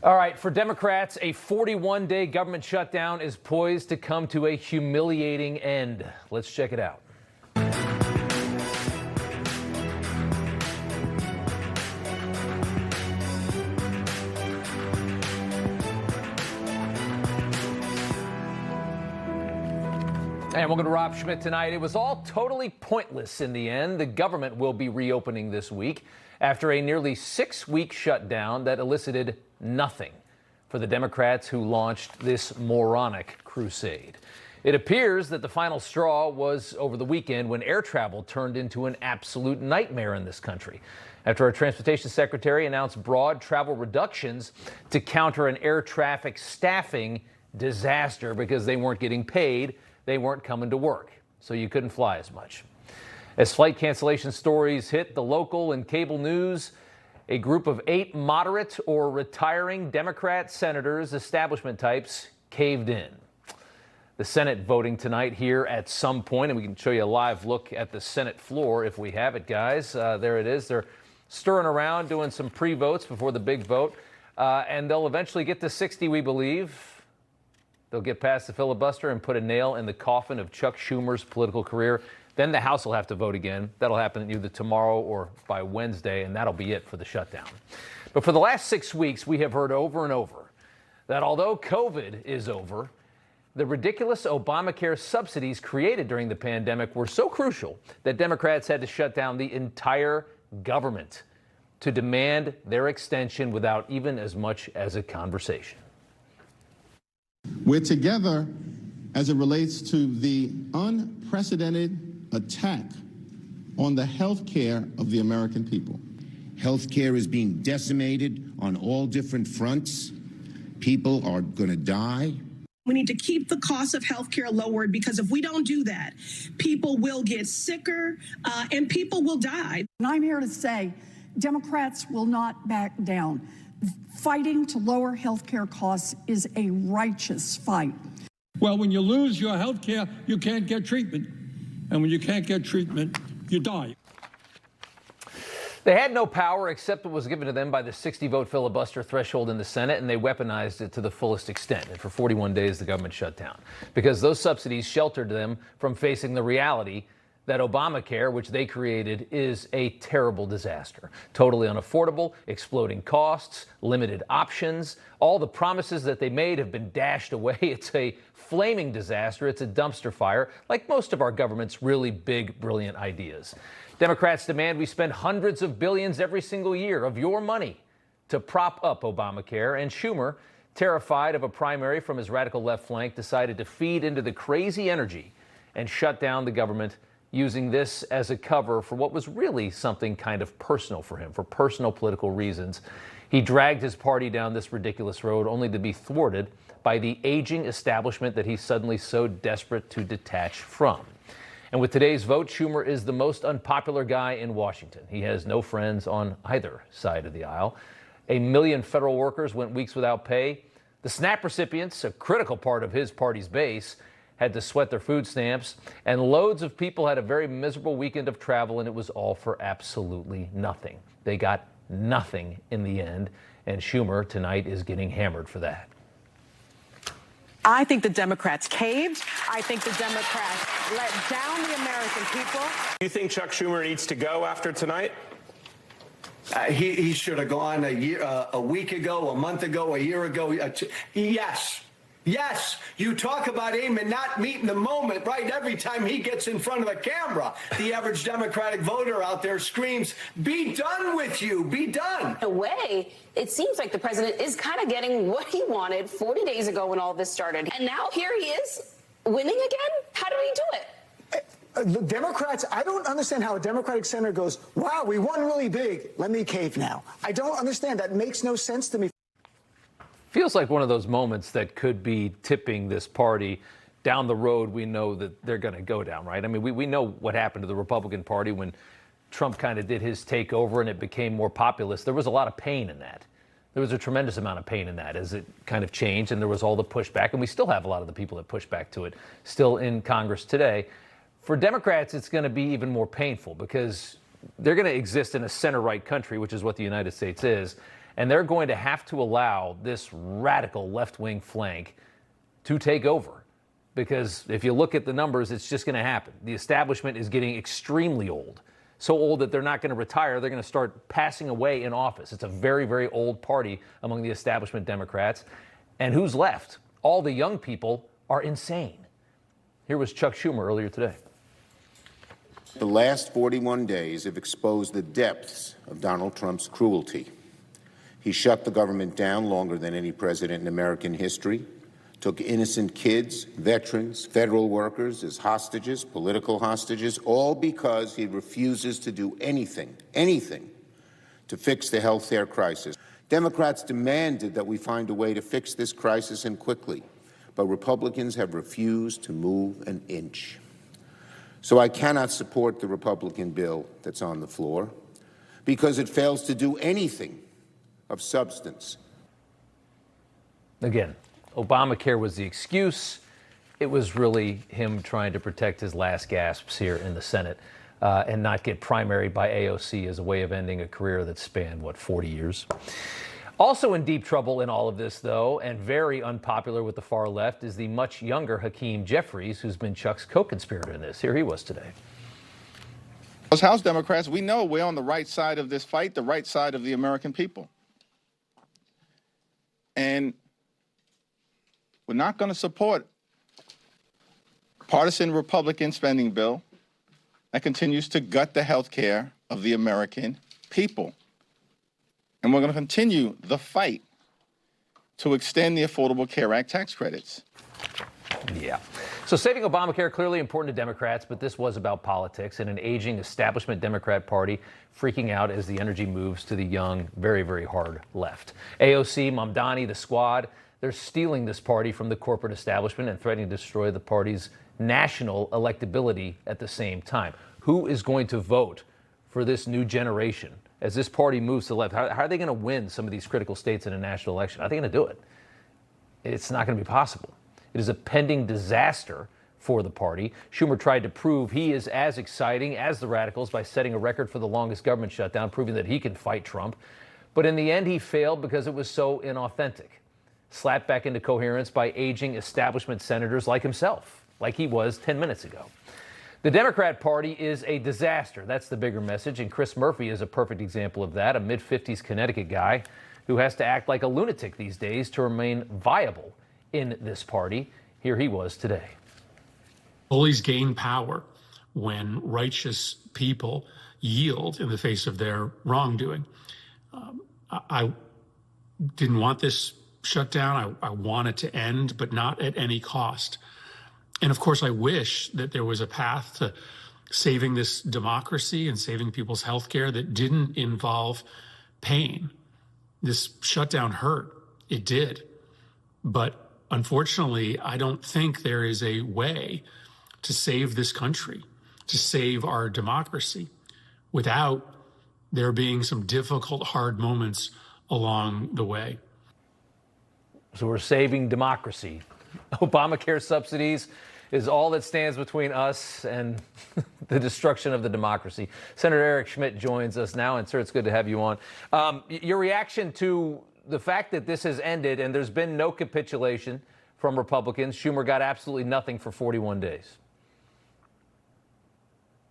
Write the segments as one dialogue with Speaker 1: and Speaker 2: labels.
Speaker 1: All right, for Democrats, a 41-day government shutdown is poised to come to a humiliating end. Let's check it out. And welcome to Rob Schmitt Tonight. It was all totally pointless in the end. The government will be reopening this week after a nearly 6-week shutdown that elicited nothing for the Democrats who launched this moronic crusade. It appears that the final straw was over the weekend when air travel turned into an absolute nightmare in this country, after our transportation secretary announced broad travel reductions to counter an air traffic staffing disaster because they weren't getting paid. They weren't coming to work, so you couldn't fly as much. As flight cancellation stories hit the local and cable news, a group of 8 moderate or retiring Democrat senators, establishment types, caved in. The Senate voting tonight here at some point, and we can show you a live look at the Senate floor if we have it, guys. There it is. They're stirring around, doing some pre-votes before the big vote, and they'll eventually get to 60, we believe. They'll get past the filibuster and put a nail in the coffin of Chuck Schumer's political career. Then the House will have to vote again. That'll happen either tomorrow or by Wednesday, and that'll be it for the shutdown. But for the last 6 weeks, we have heard over and over that although COVID is over, the ridiculous Obamacare subsidies created during the pandemic were so crucial that Democrats had to shut down the entire government to demand their extension without even as much as a conversation.
Speaker 2: We're together as it relates to the unprecedented attack on the health care of the American people.
Speaker 3: Health care is being decimated on all different fronts. People are going to die.
Speaker 4: We need to keep the cost of health care lowered, because if we don't do that, people will get sicker and people will die.
Speaker 5: And I'm here to say Democrats will not back down. Fighting to lower health care costs is a righteous fight.
Speaker 6: Well, when you lose your health care, you can't get treatment. And when you can't get treatment, you die.
Speaker 1: They had no power except what was given to them by the 60-vote filibuster threshold in the Senate, and they weaponized it to the fullest extent. And for 41 days, the government shut down because those subsidies sheltered them from facing the reality that Obamacare, which they created, is a terrible disaster. Totally unaffordable, exploding costs, limited options. All the promises that they made have been dashed away. It's a flaming disaster. It's a dumpster fire, like most of our government's really big, brilliant ideas. Democrats demand we spend hundreds of billions every single year of your money to prop up Obamacare. And Schumer, terrified of a primary from his radical left flank, decided to feed into the crazy energy and shut down the government, using this as a cover for what was really something kind of personal for him, for personal political reasons. He dragged his party down this ridiculous road only to be thwarted by the aging establishment that he's suddenly so desperate to detach from. And with today's vote, Schumer is the most unpopular guy in Washington. He has no friends on either side of the aisle. 1 million federal workers went weeks without pay. The SNAP recipients, a critical part of his party's base, had to sweat their food stamps, and loads of people had a very miserable weekend of travel, and it was all for absolutely nothing. They got nothing in the end, and Schumer tonight is getting hammered for that.
Speaker 7: I think the Democrats caved. I think the Democrats let down the American people.
Speaker 8: Do you think Chuck Schumer needs to go after tonight?
Speaker 9: He should have gone a week ago, a month ago, a year ago. Yes. Yes, you talk about aim and not meeting the moment, right? Every time he gets in front of the camera, the average Democratic voter out there screams, "Be done with you, be done."
Speaker 10: In a way, it seems like the president is kind of getting what he wanted 40 days ago when all this started. And now here he is winning again? How did he do it?
Speaker 11: The Democrats, I don't understand how a Democratic senator goes, wow, we won really big, let me cave now. I don't understand. That makes no sense to me.
Speaker 1: Feels like one of those moments that could be tipping this party down the road we know that they're going to go down, right? I mean, we know what happened to the Republican Party when Trump kind of did his takeover and it became more populist. There was a lot of pain in that. There was a tremendous amount of pain in that as it kind of changed, and there was all the pushback, and we still have a lot of the people that push back to it still in Congress today. For Democrats, it's going to be even more painful because they're going to exist in a center-right country, which is what the United States is, And they're going to have to allow this radical left-wing flank to take over. Because if you look at the numbers, it's just going to happen. The establishment is getting extremely old. So old that they're not going to retire. They're going to start passing away in office. It's a very, very old party among the establishment Democrats. And who's left? All the young people are insane. Here was Chuck Schumer earlier today.
Speaker 3: The last 41 days have exposed the depths of Donald Trump's cruelty. He shut the government down longer than any president in American history, took innocent kids, veterans, federal workers as hostages, political hostages, all because he refuses to do anything to fix the health care crisis. Democrats demanded that we find a way to fix this crisis and quickly, but Republicans have refused to move an inch. So I cannot support the Republican bill that's on the floor because it fails to do anything of substance.
Speaker 1: Again, Obamacare was the excuse. It was really him trying to protect his last gasps here in the Senate and not get primaried by AOC as a way of ending a career that spanned, 40 years? Also in deep trouble in all of this, though, and very unpopular with the far left, is the much younger Hakeem Jeffries, who's been Chuck's co-conspirator in this. Here he was today.
Speaker 2: As House Democrats, we know we're on the right side of this fight, the right side of the American people. And we're not going to support a partisan Republican spending bill that continues to gut the health care of the American people. And we're going to continue the fight to extend the Affordable Care Act tax credits.
Speaker 1: Yeah. So saving Obamacare, clearly important to Democrats, but this was about politics and an aging establishment Democrat Party freaking out as the energy moves to the young, very, very hard left. AOC, Mamdani, the squad, they're stealing this party from the corporate establishment and threatening to destroy the party's national electability at the same time. Who is going to vote for this new generation as this party moves to the left? How are they going to win some of these critical states in a national election? How are they going to do it? It's not going to be possible. It is a pending disaster for the party. Schumer tried to prove he is as exciting as the radicals by setting a record for the longest government shutdown, proving that he can fight Trump. But in the end, he failed because it was so inauthentic. Slapped back into coherence by aging establishment senators like himself, like he was 10 minutes ago. The Democrat Party is a disaster. That's the bigger message. And Chris Murphy is a perfect example of that, a mid-50s Connecticut guy who has to act like a lunatic these days to remain viable in this party. Here he was today.
Speaker 12: Bullies gain power when righteous people yield in the face of their wrongdoing. I didn't want this shutdown. I want it to end, but not at any cost. And of course, I wish that there was a path to saving this democracy and saving people's health care that didn't involve pain. This shutdown hurt. It did. But unfortunately, I don't think there is a way to save this country, to save our democracy, without there being some difficult, hard moments along the way.
Speaker 1: So we're saving democracy. Obamacare subsidies is all that stands between us and the destruction of the democracy. Senator Eric Schmitt joins us now. And, sir, it's good to have you on. Your reaction to the fact that this has ended and there's been no capitulation from Republicans. Schumer got absolutely nothing for 41 days.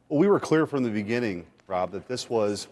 Speaker 13: Well, we were clear from the beginning, Rob, that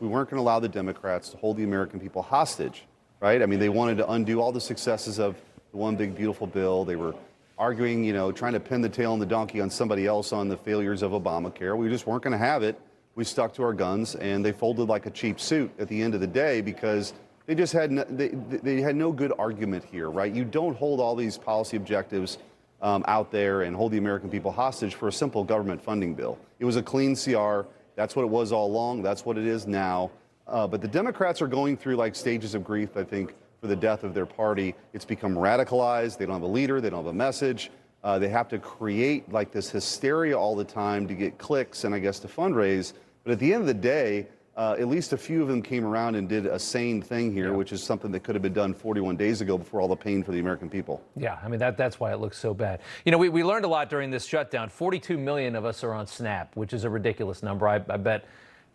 Speaker 13: we weren't going to allow the Democrats to hold the American people hostage, right? I mean, they wanted to undo all the successes of the one big, beautiful bill. They were arguing, trying to pin the tail on the donkey on somebody else on the failures of Obamacare. We just weren't going to have it. We stuck to our guns, and they folded like a cheap suit at the end of the day because they just had they had no good argument here, right? You don't hold all these policy objectives out there and hold the American people hostage for a simple government funding bill. It was a clean CR. That's what it was all along. That's what it is now. But the Democrats are going through like stages of grief, I think, for the death of their party. It's become radicalized. They don't have a leader. They don't have a message. They have to create like this hysteria all the time to get clicks and I guess to fundraise. But at the end of the day, at least a few of them came around and did a sane thing here, which is something that could have been done 41 days ago before all the pain for the American people. Yeah, I mean, that's why it looks so bad. We learned a lot during this shutdown. 42 million of us are on SNAP, which is a ridiculous number. I bet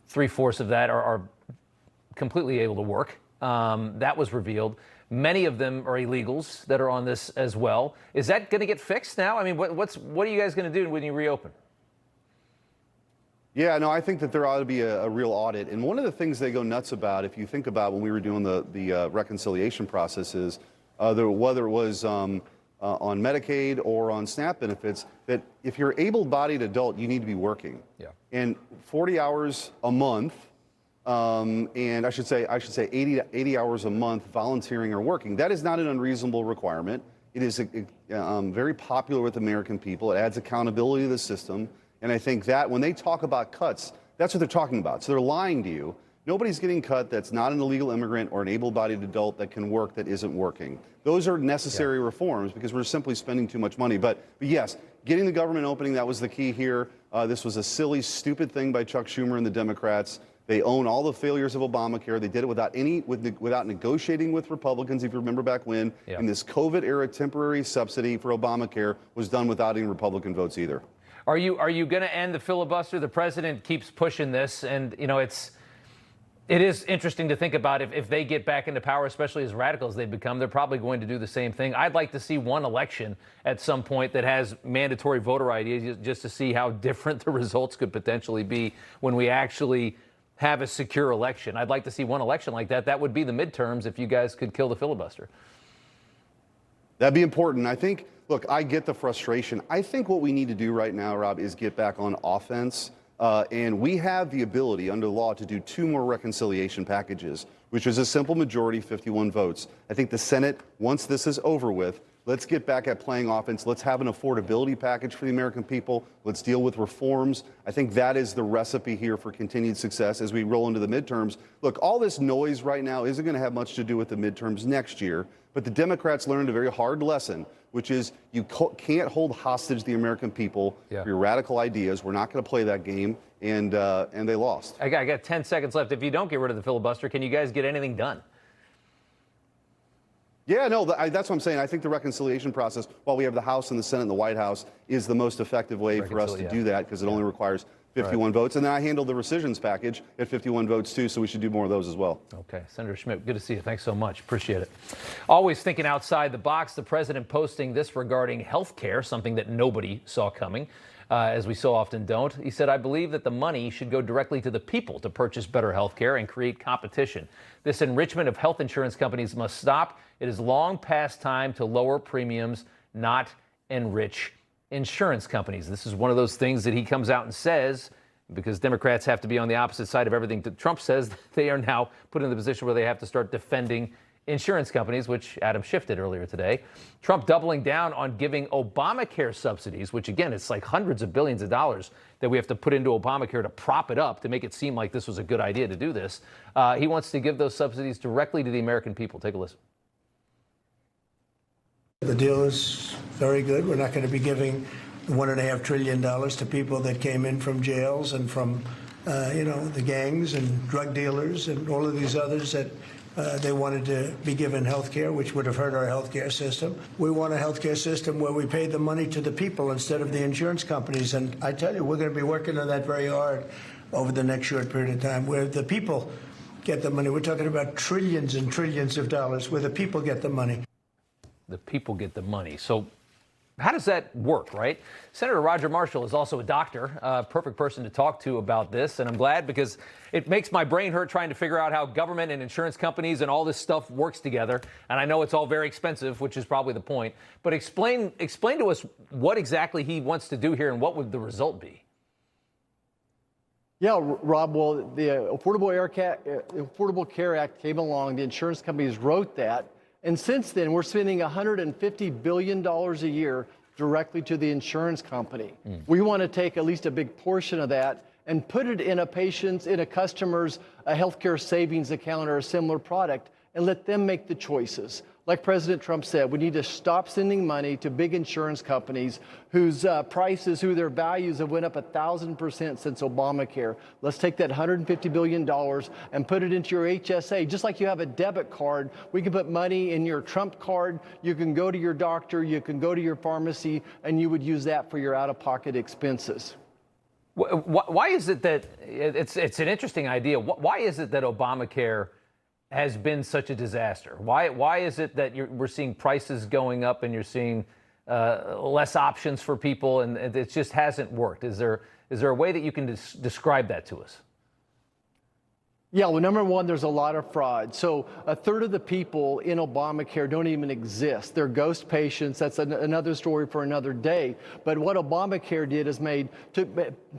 Speaker 13: 3/4 of that are completely able to work
Speaker 1: That was revealed. Many of them are illegals that are on this as well. Is that going to get fixed now? I mean, what are you guys going to do when you reopen?
Speaker 13: Yeah, no, I think that there ought to be a real audit. And one of the things they go nuts about, if you think about when we were doing the reconciliation process, is whether it was on Medicaid or on SNAP benefits, that if you're an able-bodied adult, you need to be working.
Speaker 1: Yeah.
Speaker 13: And 40 hours a month, and I should say 80 hours a month volunteering or working, that is not an unreasonable requirement. It is very popular with American people. It adds accountability to the system. And I think that when they talk about cuts, that's what they're talking about. So they're lying to you. Nobody's getting cut that's not an illegal immigrant or an able-bodied adult that can work that isn't working. Those are necessary reforms because we're simply spending too much money. But yes, getting the government opening, that was the key here. This was a silly, stupid thing by Chuck Schumer and the Democrats. They own all the failures of Obamacare. They did it without negotiating with Republicans, if you remember back when.
Speaker 1: Yeah.
Speaker 13: And this COVID-era temporary subsidy for Obamacare was done without any Republican votes either.
Speaker 1: Are you going to end the filibuster? The president keeps pushing this, and it is interesting to think about if they get back into power, especially as radical as they've become, they're probably going to do the same thing. I'd like to see one election at some point that has mandatory voter ID just to see how different the results could potentially be when we actually have a secure election. I'd like to see one election like that. That would be the midterms if you guys could kill the filibuster.
Speaker 13: That'd be important. I think, look, I get the frustration. I think what we need to do right now, Rob, is get back on offense. And we have the ability under law to do 2 more reconciliation packages, which is a simple majority, 51 votes. I think the Senate, once this is over with, let's get back at playing offense. Let's have an affordability package for the American people. Let's deal with reforms. I think that is the recipe here for continued success as we roll into the midterms. Look, all this noise right now isn't going to have much to do with the midterms next year, but the Democrats learned a very hard lesson, which is you can't hold hostage the American people for your radical ideas. We're not going to play that game, and they lost.
Speaker 1: I got 10 seconds left. If you don't get rid of the filibuster, can you guys get anything done?
Speaker 13: Yeah, no, that's what I'm saying. I think the reconciliation process, while we have the House and the Senate and the White House, is the most effective way for us to do that because it only requires 51 votes. And then I handled the rescissions package at 51 votes, too, so we should do more of those as well.
Speaker 1: Okay. Senator Schmitt, good to see you. Thanks so much. Appreciate it. Always thinking outside the box, the president posting this regarding health care, something that nobody saw coming, as we so often don't. He said, I believe that the money should go directly to the people to purchase better health care and create competition. This enrichment of health insurance companies must stop. It is long past time to lower premiums, not enrich insurance companies. This is one of those things that he comes out and says because Democrats have to be on the opposite side of everything that Trump says. They are now put in the position where they have to start defending insurance companies, which Adam Schiff did earlier today. Trump doubling down on giving Obamacare subsidies, which, again, it's like hundreds of billions of dollars that we have to put into Obamacare to prop it up to make it seem like this was a good idea to do this. He wants to give those subsidies directly to the American people. Take a listen.
Speaker 14: The deal is very good. We're not going to be giving $1.5 trillion to people that came in from jails and from, the gangs and drug dealers and all of these others that they wanted to be given health care, which would have hurt our health care system. We want a health care system where we pay the money to the people instead of the insurance companies. And I tell you, we're going to be working on that very hard over the next short period of time, where the people get the money. We're talking about trillions and trillions of dollars where the people get the money.
Speaker 1: The people get the money. So how does that work, right? Senator Roger Marshall is also a doctor, perfect person to talk to about this. And I'm glad because it makes my brain hurt trying to figure out how government and insurance companies and all this stuff works together. And I know it's all very expensive, which is probably the point. But explain to us what exactly he wants to do here and what would the result be?
Speaker 15: Yeah, Rob, well, the Affordable Care Act came along. The insurance companies wrote that. And since then, we're spending $150 billion a year directly to the insurance company. We want to take at least a big portion of that and put it in a customer's healthcare savings account or a similar product and let them make the choices. Like President Trump said, we need to stop sending money to big insurance companies whose prices, their values have went up 1,000% since Obamacare. Let's take that $150 billion and put it into your HSA. Just like you have a debit card, we can put money in your Trump card. You can go to your doctor, you can go to your pharmacy, and you would use that for your out-of-pocket expenses.
Speaker 1: Why is it that it's an interesting idea? Why is it that Obamacare has been such a disaster? Why is it that we're seeing prices going up and you're seeing less options for people, and it just hasn't worked? Is there a way that you can describe that to us?
Speaker 15: Yeah, well, number one, there's a lot of fraud. So a third of the people in Obamacare don't even exist. They're ghost patients. That's another story for another day. But what Obamacare did is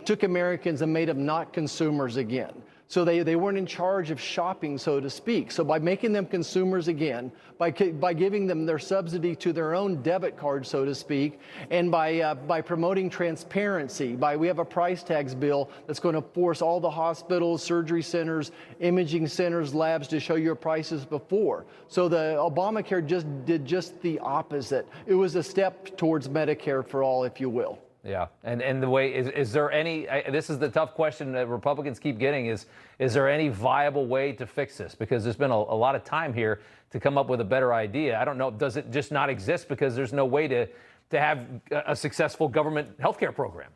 Speaker 15: took Americans and made them not consumers again. So they weren't in charge of shopping, so to speak. So by making them consumers again, by giving them their subsidy to their own debit card, so to speak, and by promoting transparency, we have a price tags bill that's going to force all the hospitals, surgery centers, imaging centers, labs to show your prices before. So the Obamacare did just the opposite. It was a step towards Medicare for all, if you will.
Speaker 1: Yeah, and the way is there any? This is the tough question that Republicans keep getting: is there any viable way to fix this? Because there's been a lot of time here to come up with a better idea. I don't know. Does it just not exist because there's no way to have a successful government healthcare program?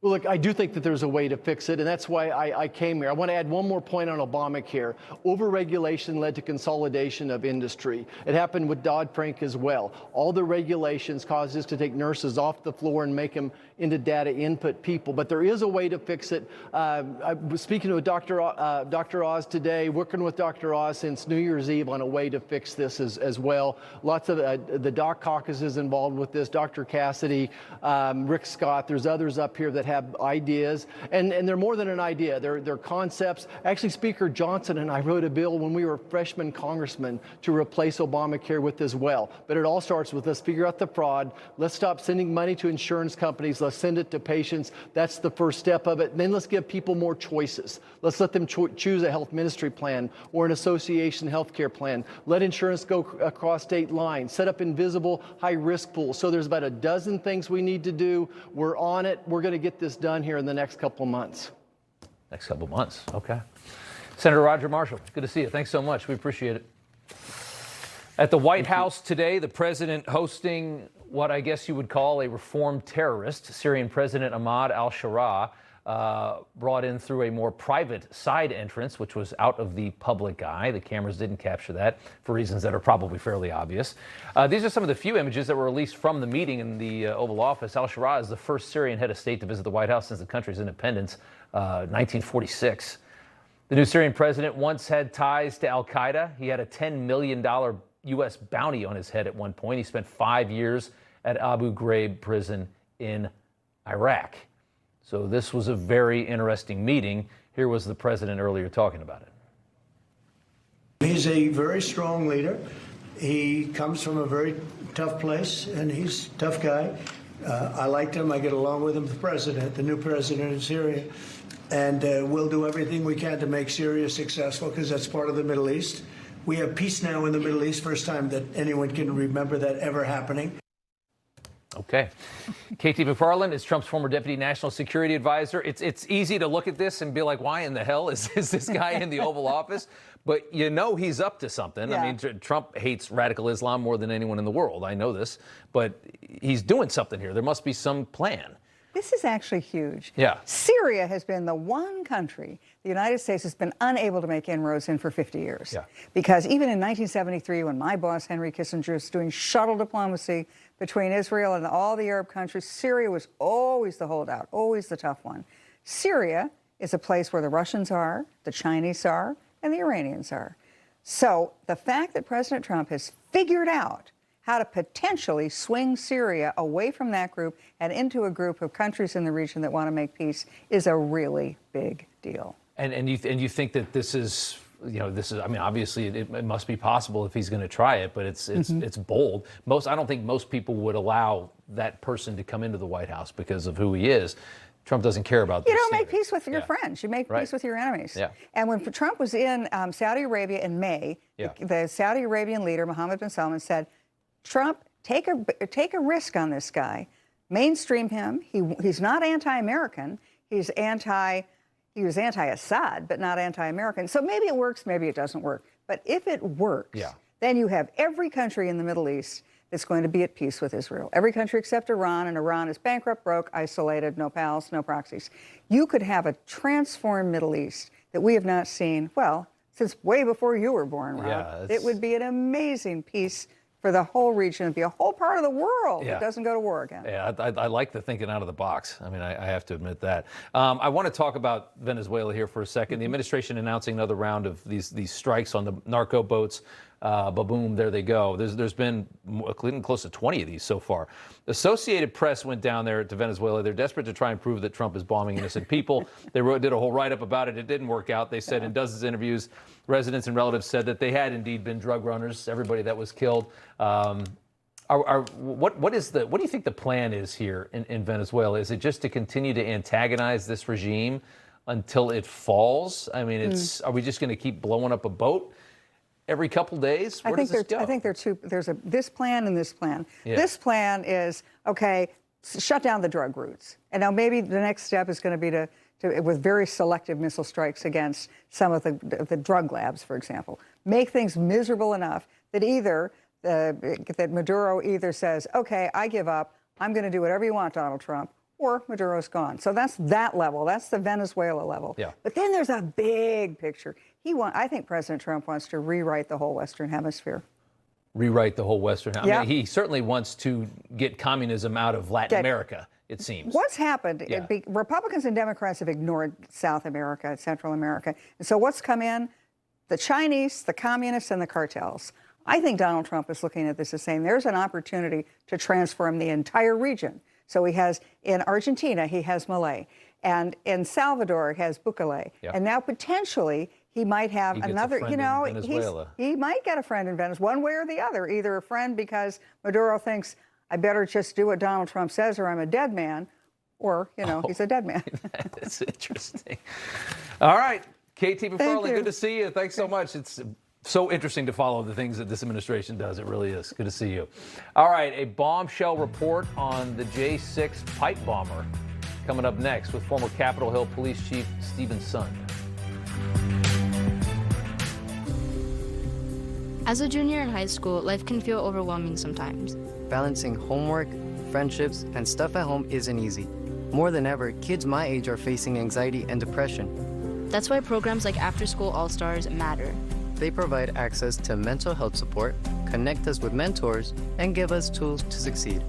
Speaker 15: Well, look, I do think that there's a way to fix it, and that's why I came here. I want to add one more point on Obamacare. Overregulation led to consolidation of industry. It happened with Dodd-Frank as well. All the regulations caused us to take nurses off the floor and make them into data input people. But there is a way to fix it. I was speaking to Dr. Oz today, working with Dr. Oz since New Year's Eve on a way to fix this as well. Lots of the doc caucus is involved with this. Dr. Cassidy, Rick Scott, there's others up here that have ideas, and they're more than an idea. They're concepts. Actually, Speaker Johnson and I wrote a bill when we were freshman congressmen to replace Obamacare with as well. But it all starts with let's figure out the fraud. Let's stop sending money to insurance companies. Let's send it to patients. That's the first step of it. And then let's give people more choices. Let's let them choose a health ministry plan or an association healthcare plan. Let insurance go across state lines. Set up invisible high-risk pools. So there's about a dozen things we need to do. We're on it. We're going to get this done here in the next couple months.
Speaker 1: Next couple months, okay. Senator Roger Marshall, good to see you. Thanks so much. We appreciate it. At the White House today, the president hosting what I guess you would call a reformed terrorist, Syrian President Ahmad al-Sharaa, brought in through a more private side entrance, which was out of the public eye. The cameras didn't capture that for reasons that are probably fairly obvious. These are some of the few images that were released from the meeting in the Oval Office. Al-Sharaa is the first Syrian head of state to visit the White House since the country's independence, 1946. The new Syrian president once had ties to al-Qaeda. He had a $10 million U.S. bounty on his head at one point. He spent 5 years at Abu Ghraib prison in Iraq. So this was a very interesting meeting. Here was the president earlier talking about it.
Speaker 14: He's a very strong leader. He comes from a very tough place, and he's a tough guy. I liked him. I get along with him, the new president of Syria. And we'll do everything we can to make Syria successful, because that's part of the Middle East. We have peace now in the Middle East, first time that anyone can remember that ever happening.
Speaker 1: Okay. KT McFarland is Trump's former deputy national security advisor. It's easy to look at this and be like, why in the hell is this guy in the Oval Office? But you know he's up to something. Yeah. I mean, Trump hates radical Islam more than anyone in the world. I know this. But he's doing something here. There must be some plan.
Speaker 16: This is actually huge.
Speaker 1: Yeah.
Speaker 16: Syria has been the one country the United States has been unable to make inroads in for 50 years.
Speaker 1: Yeah.
Speaker 16: Because even in 1973, when my boss, Henry Kissinger, was doing shuttle diplomacy between Israel and all the Arab countries, Syria was always the holdout, always the tough one. Syria is a place where the Russians are, the Chinese are, and the Iranians are. So the fact that President Trump has figured out how to potentially swing Syria away from that group and into a group of countries in the region that want to make peace is a really big deal.
Speaker 1: And you think that this is, I mean, obviously it must be possible if he's going to try it, but it's bold. I don't think most people would allow that person to come into the White House because of who he is. Trump doesn't care about this.
Speaker 16: You don't make peace with your friends. You make peace with your enemies.
Speaker 1: Yeah.
Speaker 16: And when Trump was in Saudi Arabia in May, the Saudi Arabian leader, Mohammed bin Salman, said, Trump, take a risk on this guy. Mainstream him. He's not anti-American. He was anti-Assad, but not anti-American. So maybe it works, maybe it doesn't work. But if it works, then you have every country in the Middle East that's going to be at peace with Israel. Every country except Iran, and Iran is bankrupt, broke, isolated, no pals, no proxies. You could have a transformed Middle East that we have not seen, well, since way before you were born, Rob.
Speaker 1: Yeah,
Speaker 16: it would be an amazing peace for the whole region. It'd be a whole part of the world that doesn't go to war again.
Speaker 1: Yeah, I like the thinking out of the box. I mean, I have to admit that. I want to talk about Venezuela here for a second. The administration announcing another round of these strikes on the narco boats. Boom, there they go. There's been close to 20 of these so far. Associated Press went down there to Venezuela. They're desperate to try and prove that Trump is bombing innocent people. They did a whole write-up about it. It didn't work out. They said in dozens of interviews, residents and relatives said that they had indeed been drug runners, everybody that was killed. What do you think the plan is here in Venezuela? Is it just to continue to antagonize this regime until it falls? I mean, are we just going to keep blowing up a boat every couple days? Where does this go?
Speaker 16: I think there's this plan and this plan.
Speaker 1: Yeah.
Speaker 16: This plan is, okay, shut down the drug routes. And now maybe the next step is going to be to with very selective missile strikes against some of the drug labs, for example. Make things miserable enough that that Maduro either says, okay, I give up, I'm going to do whatever you want, Donald Trump, or Maduro's gone. So that's that level. That's the Venezuela level.
Speaker 1: Yeah.
Speaker 16: But then there's a big picture. I think President Trump wants to rewrite the whole Western Hemisphere.
Speaker 1: Rewrite the whole Western.
Speaker 16: Yeah.
Speaker 1: I mean, he certainly wants to get communism out of Latin America, it seems.
Speaker 16: What's happened?
Speaker 1: Yeah.
Speaker 16: Republicans and Democrats have ignored South America, Central America. And so what's come in? The Chinese, the communists, and the cartels. I think Donald Trump is looking at this as saying there's an opportunity to transform the entire region. So he has, in Argentina, he has Malay. And in Salvador, he has Bukele.
Speaker 1: Yep.
Speaker 16: And now potentially he might have another,
Speaker 1: in Venezuela.
Speaker 16: He might get a friend in Venezuela, one way or the other. Either a friend because Maduro thinks, I better just do what Donald Trump says or I'm a dead man, or, he's a dead man.
Speaker 1: That's interesting. All right, KT McFarland,
Speaker 16: you.
Speaker 1: good to see you. Thanks so much. It's so interesting to follow the things that this administration does. It really is. Good to see you. All right, a bombshell report on the J6 pipe bomber coming up next with former Capitol Hill Police Chief Stephen Sund.
Speaker 17: As a junior in high school, life can feel overwhelming sometimes.
Speaker 18: Balancing homework, friendships, and stuff at home isn't easy. More than ever, kids my age are facing anxiety and depression.
Speaker 17: That's why programs like After School All-Stars matter.
Speaker 18: They provide access to mental health support, connect us with mentors, and give us tools to succeed.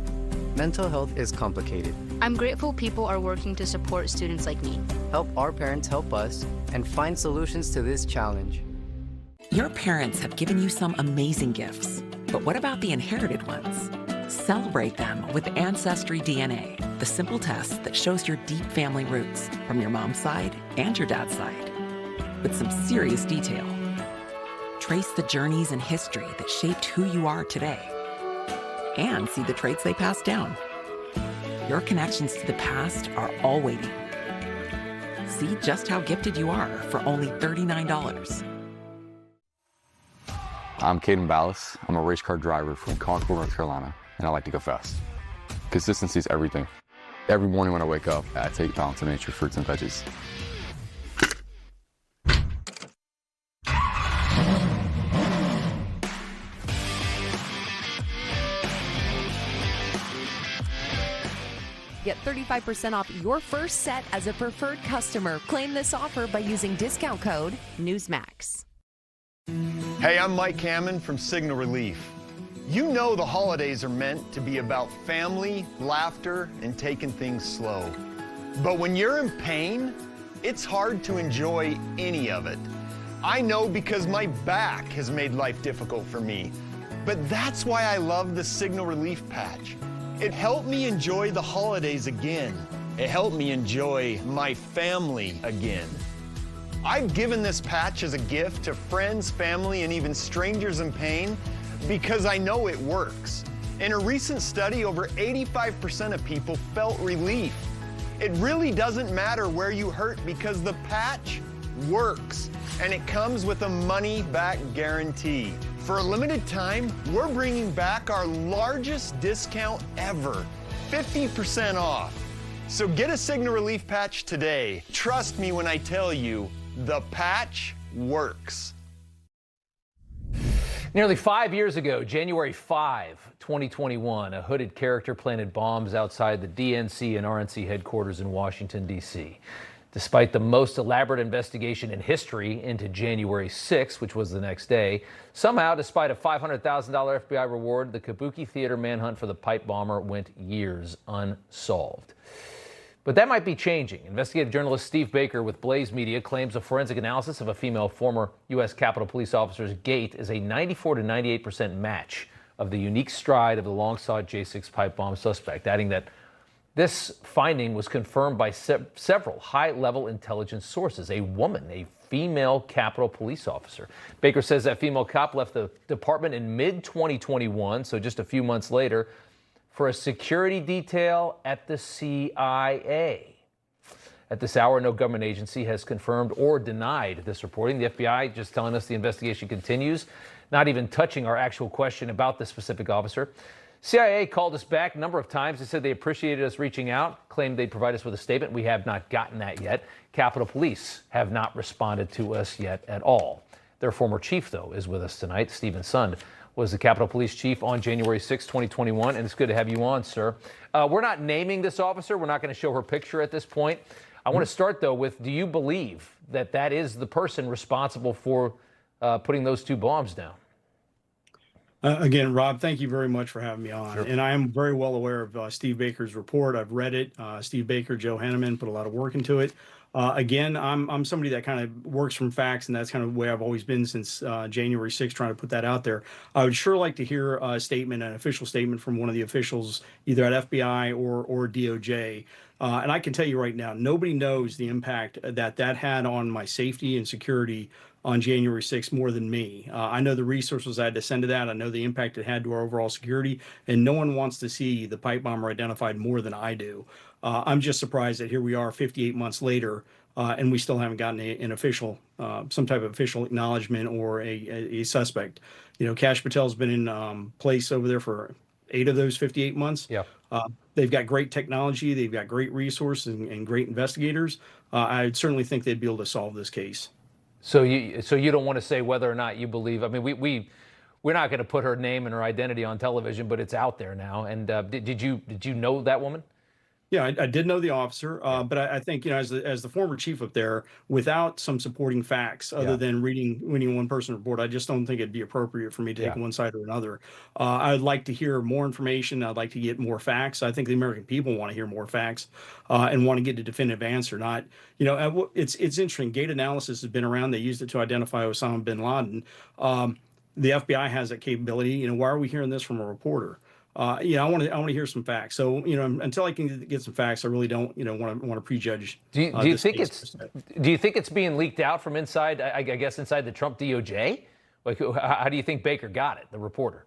Speaker 18: Mental health is complicated.
Speaker 17: I'm grateful people are working to support students like me.
Speaker 18: Help our parents help us, and find solutions to this challenge.
Speaker 19: Your parents have given you some amazing gifts, but what about the inherited ones? Celebrate them with Ancestry DNA, the simple test that shows your deep family roots from your mom's side and your dad's side, with some serious detail. Trace the journeys and history that shaped who you are today, and see the traits they passed down. Your connections to the past are all waiting. See just how gifted you are for only $39.
Speaker 20: I'm Caden Ballas. I'm a race car driver from Concord, North Carolina, and I like to go fast. Consistency is everything. Every morning when I wake up, I take Balance of Nature fruits and veggies.
Speaker 21: Get 35% off your first set as a preferred customer. Claim this offer by using discount code Newsmax.
Speaker 22: Hey, I'm Mike Hammond from Signal Relief. You know the holidays are meant to be about family, laughter, and taking things slow. But when you're in pain, it's hard to enjoy any of it. I know because my back has made life difficult for me. But that's why I love the Signal Relief patch. It helped me enjoy the holidays again. It helped me enjoy my family again. I've given this patch as a gift to friends, family, and even strangers in pain because I know it works. In a recent study, over 85% of people felt relief. It really doesn't matter where you hurt because the patch works, and it comes with a money-back guarantee. For a limited time, we're bringing back our largest discount ever, 50% off. So get a Signal Relief patch today. Trust me when I tell you, the patch works.
Speaker 1: Nearly 5 years ago, January 5, 2021, a hooded character planted bombs outside the DNC and RNC headquarters in Washington, D.C. Despite the most elaborate investigation in history into January 6th, which was the next day, somehow, despite a $500,000 FBI reward, the Kabuki Theater manhunt for the pipe bomber went years unsolved. But that might be changing. Investigative journalist Steve Baker with Blaze Media claims a forensic analysis of a female former U.S. Capitol Police officer's gait is a 94 to 98% match of the unique stride of the long-sought J6 pipe bomb suspect, adding that this finding was confirmed by several high-level intelligence sources. A woman, a female Capitol Police officer. Baker says that female cop left the department in mid-2021, so just a few months later, for a security detail at the CIA. At this hour, no government agency has confirmed or denied this reporting. The FBI just telling us the investigation continues, not even touching our actual question about the specific officer. CIA called us back a number of times. They said they appreciated us reaching out, claimed they'd provide us with a statement. We have not gotten that yet. Capitol Police have not responded to us yet at all. Their former chief, though, is with us tonight. Stephen Sund was the Capitol Police chief on January 6, 2021, and it's good to have you on, sir. We're not naming this officer. We're not going to show her picture at this point. I want to start, though, with, do you believe that that is the person responsible for putting those two bombs down?
Speaker 4: Again, Rob, thank you very much for having me on. Sure. And I am very well aware of Steve Baker's report. I've read it. Steve Baker, Joe Henneman put a lot of work into it. Again, I'm somebody that kind of works from facts, and that's kind of the way I've always been since January 6th, trying to put that out there. I would sure like to hear a statement, an official statement from one of the officials, either at FBI or DOJ. And I can tell you right now, nobody knows the impact that had on my safety and security on January 6th more than me. I know the resources I had to send to that. I know the impact it had to our overall security, and no one wants to see the pipe bomber identified more than I do. I'm just surprised that here we are 58 months later, and we still haven't gotten an official, some type of official acknowledgement or a suspect. You know, Kash Patel's been in place over there for 8 of those 58 months.
Speaker 1: Yeah.
Speaker 4: They've got great technology. They've got great resources and great investigators. I certainly think they'd be able to solve this case.
Speaker 1: So you don't want to say whether or not you believe. I mean, we're not going to put her name and her identity on television, but it's out there now. And did you know that woman?
Speaker 4: Yeah, I did know the officer, but I think, you know, as the former chief up there, without some supporting facts other than reading one person report, I just don't think it'd be appropriate for me to take one side or another. I'd like to hear more information. I'd like to get more facts. I think the American people want to hear more facts and want to get a definitive answer. Not, you know, it's interesting. Gait analysis has been around. They used it to identify Osama bin Laden. The FBI has that capability. You know, why are we hearing this from a reporter? You know, I want to hear some facts. So, you know, until I can get some facts, I really don't, you know, want to prejudge.
Speaker 1: Do you think it's being leaked out from inside? I guess inside the Trump DOJ. Like, how do you think Baker got it? The reporter.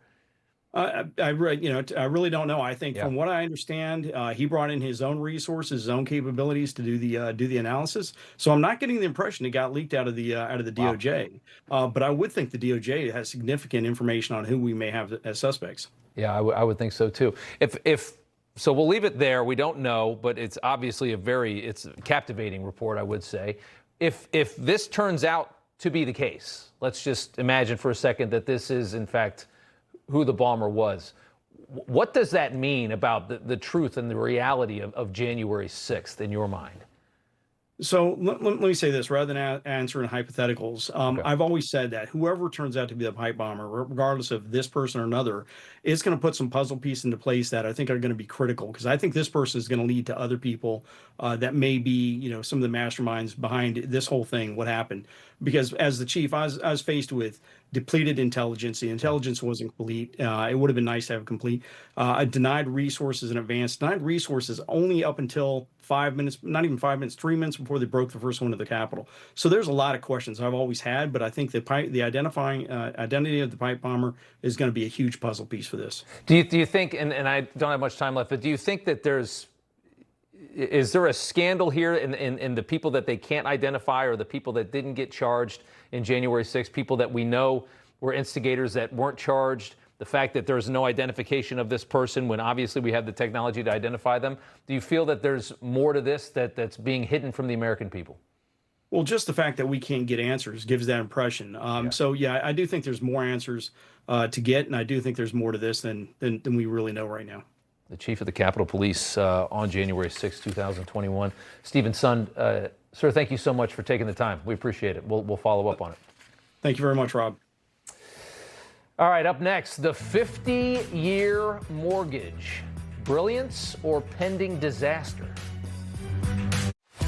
Speaker 4: I really don't know. I think from what I understand, he brought in his own resources, his own capabilities to do the analysis. So I'm not getting the impression it got leaked out of the DOJ. But I would think the DOJ has significant information on who we may have as suspects.
Speaker 1: Yeah, I would think so too. So we'll leave it there. We don't know, but it's obviously it's a captivating report, I would say. If this turns out to be the case, let's just imagine for a second that this is in fact who the bomber was. What does that mean about the truth and the reality of January 6th in your mind?
Speaker 4: So let me say this, rather than answering hypotheticals. I've always said that whoever turns out to be the pipe bomber, regardless of this person or another, is going to put some puzzle pieces into place that I think are going to be critical, because I think this person is going to lead to other people that may be, you know, some of the masterminds behind this whole thing, what happened. Because as the chief, I was faced with depleted intelligence. The intelligence wasn't complete. It would have been nice to have complete. Denied resources in advance. Denied resources only up until 5 minutes, not even 5 minutes, 3 minutes before they broke the first one to the Capitol. So there's a lot of questions I've always had, but I think the identifying identity of the pipe bomber is going to be a huge puzzle piece for this.
Speaker 1: Do you think, and I don't have much time left, but do you think that is there a scandal here in the people that they can't identify, or the people that didn't get charged in January 6th, people that we know were instigators that weren't charged? The fact that there's no identification of this person when obviously we have the technology to identify them. Do you feel that there's more to this that's being hidden from the American people?
Speaker 4: Well, just the fact that we can't get answers gives that impression. So, yeah, I do think there's more answers to get, and I do think there's more to this than we really know right now.
Speaker 1: The chief of the Capitol Police on January 6, 2021. Stephen Sund, Sir, thank you so much for taking the time. We appreciate it. We'll follow up on it.
Speaker 4: Thank you very much, Rob.
Speaker 1: All right, up next, the 50-year mortgage. Brilliance or pending disaster?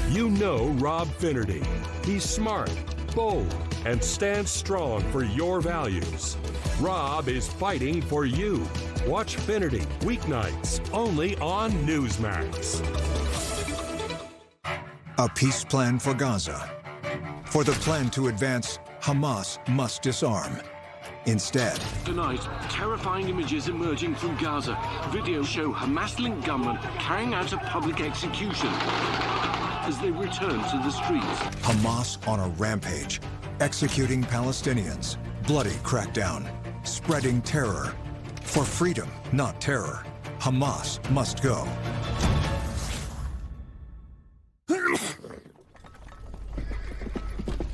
Speaker 5: You know Rob Finnerty. He's smart, bold, and stands strong for your values. Rob is fighting for you. Watch Finnerty weeknights only on Newsmax.
Speaker 6: A peace plan for Gaza. For the plan to advance, Hamas must disarm. Instead,
Speaker 23: tonight, terrifying images emerging from Gaza. Videos show Hamas-linked gunmen carrying out a public execution as they return to the streets.
Speaker 6: Hamas on a rampage, executing Palestinians, bloody crackdown, spreading terror. For freedom, not terror, Hamas must go.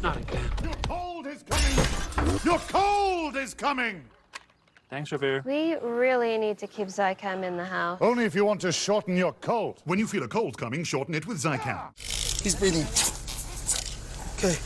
Speaker 23: Not again.
Speaker 24: Your cold is coming! Your cold is coming!
Speaker 23: Thanks, Revere.
Speaker 25: We really need to keep Zycam in the house.
Speaker 24: Only if you want to shorten your cold. When you feel a cold coming, shorten it with Zycam.
Speaker 26: He's breathing. Okay,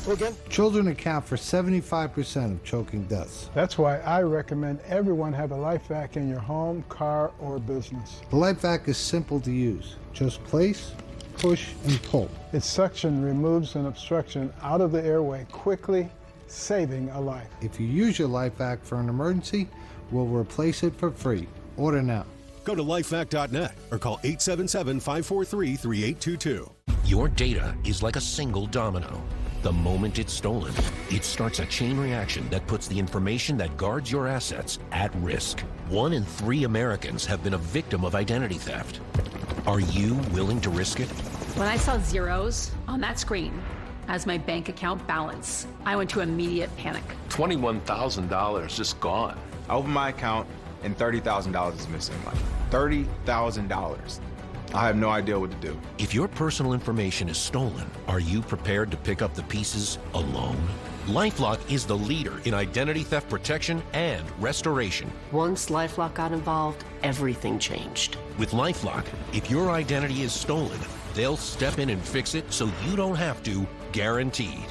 Speaker 26: go again.
Speaker 27: Children account for 75% of choking deaths.
Speaker 28: That's why I recommend everyone have a life vac in your home, car, or business.
Speaker 27: The life vac is simple to use. Just place, push, and pull.
Speaker 28: Its suction removes an obstruction out of the airway quickly, saving a life.
Speaker 27: If you use your life vac for an emergency, we'll replace it for free. Order now.
Speaker 5: Go to lifevac.net or call 877-543-3822.
Speaker 29: Your data is like a single domino. The moment it's stolen, it starts a chain reaction that puts the information that guards your assets at risk. 1 in 3 Americans have been a victim of identity theft. Are you willing to risk it?
Speaker 30: When I saw zeros on that screen as my bank account balance, I went to immediate panic.
Speaker 31: $21,000 just gone. I opened my account and $30,000 is missing. Like $30,000. I have no idea what to do.
Speaker 29: If your personal information is stolen, are you prepared to pick up the pieces alone? LifeLock is the leader in identity theft protection and restoration.
Speaker 32: Once LifeLock got involved, everything changed.
Speaker 29: With LifeLock, if your identity is stolen, they'll step in and fix it so you don't have to, guaranteed.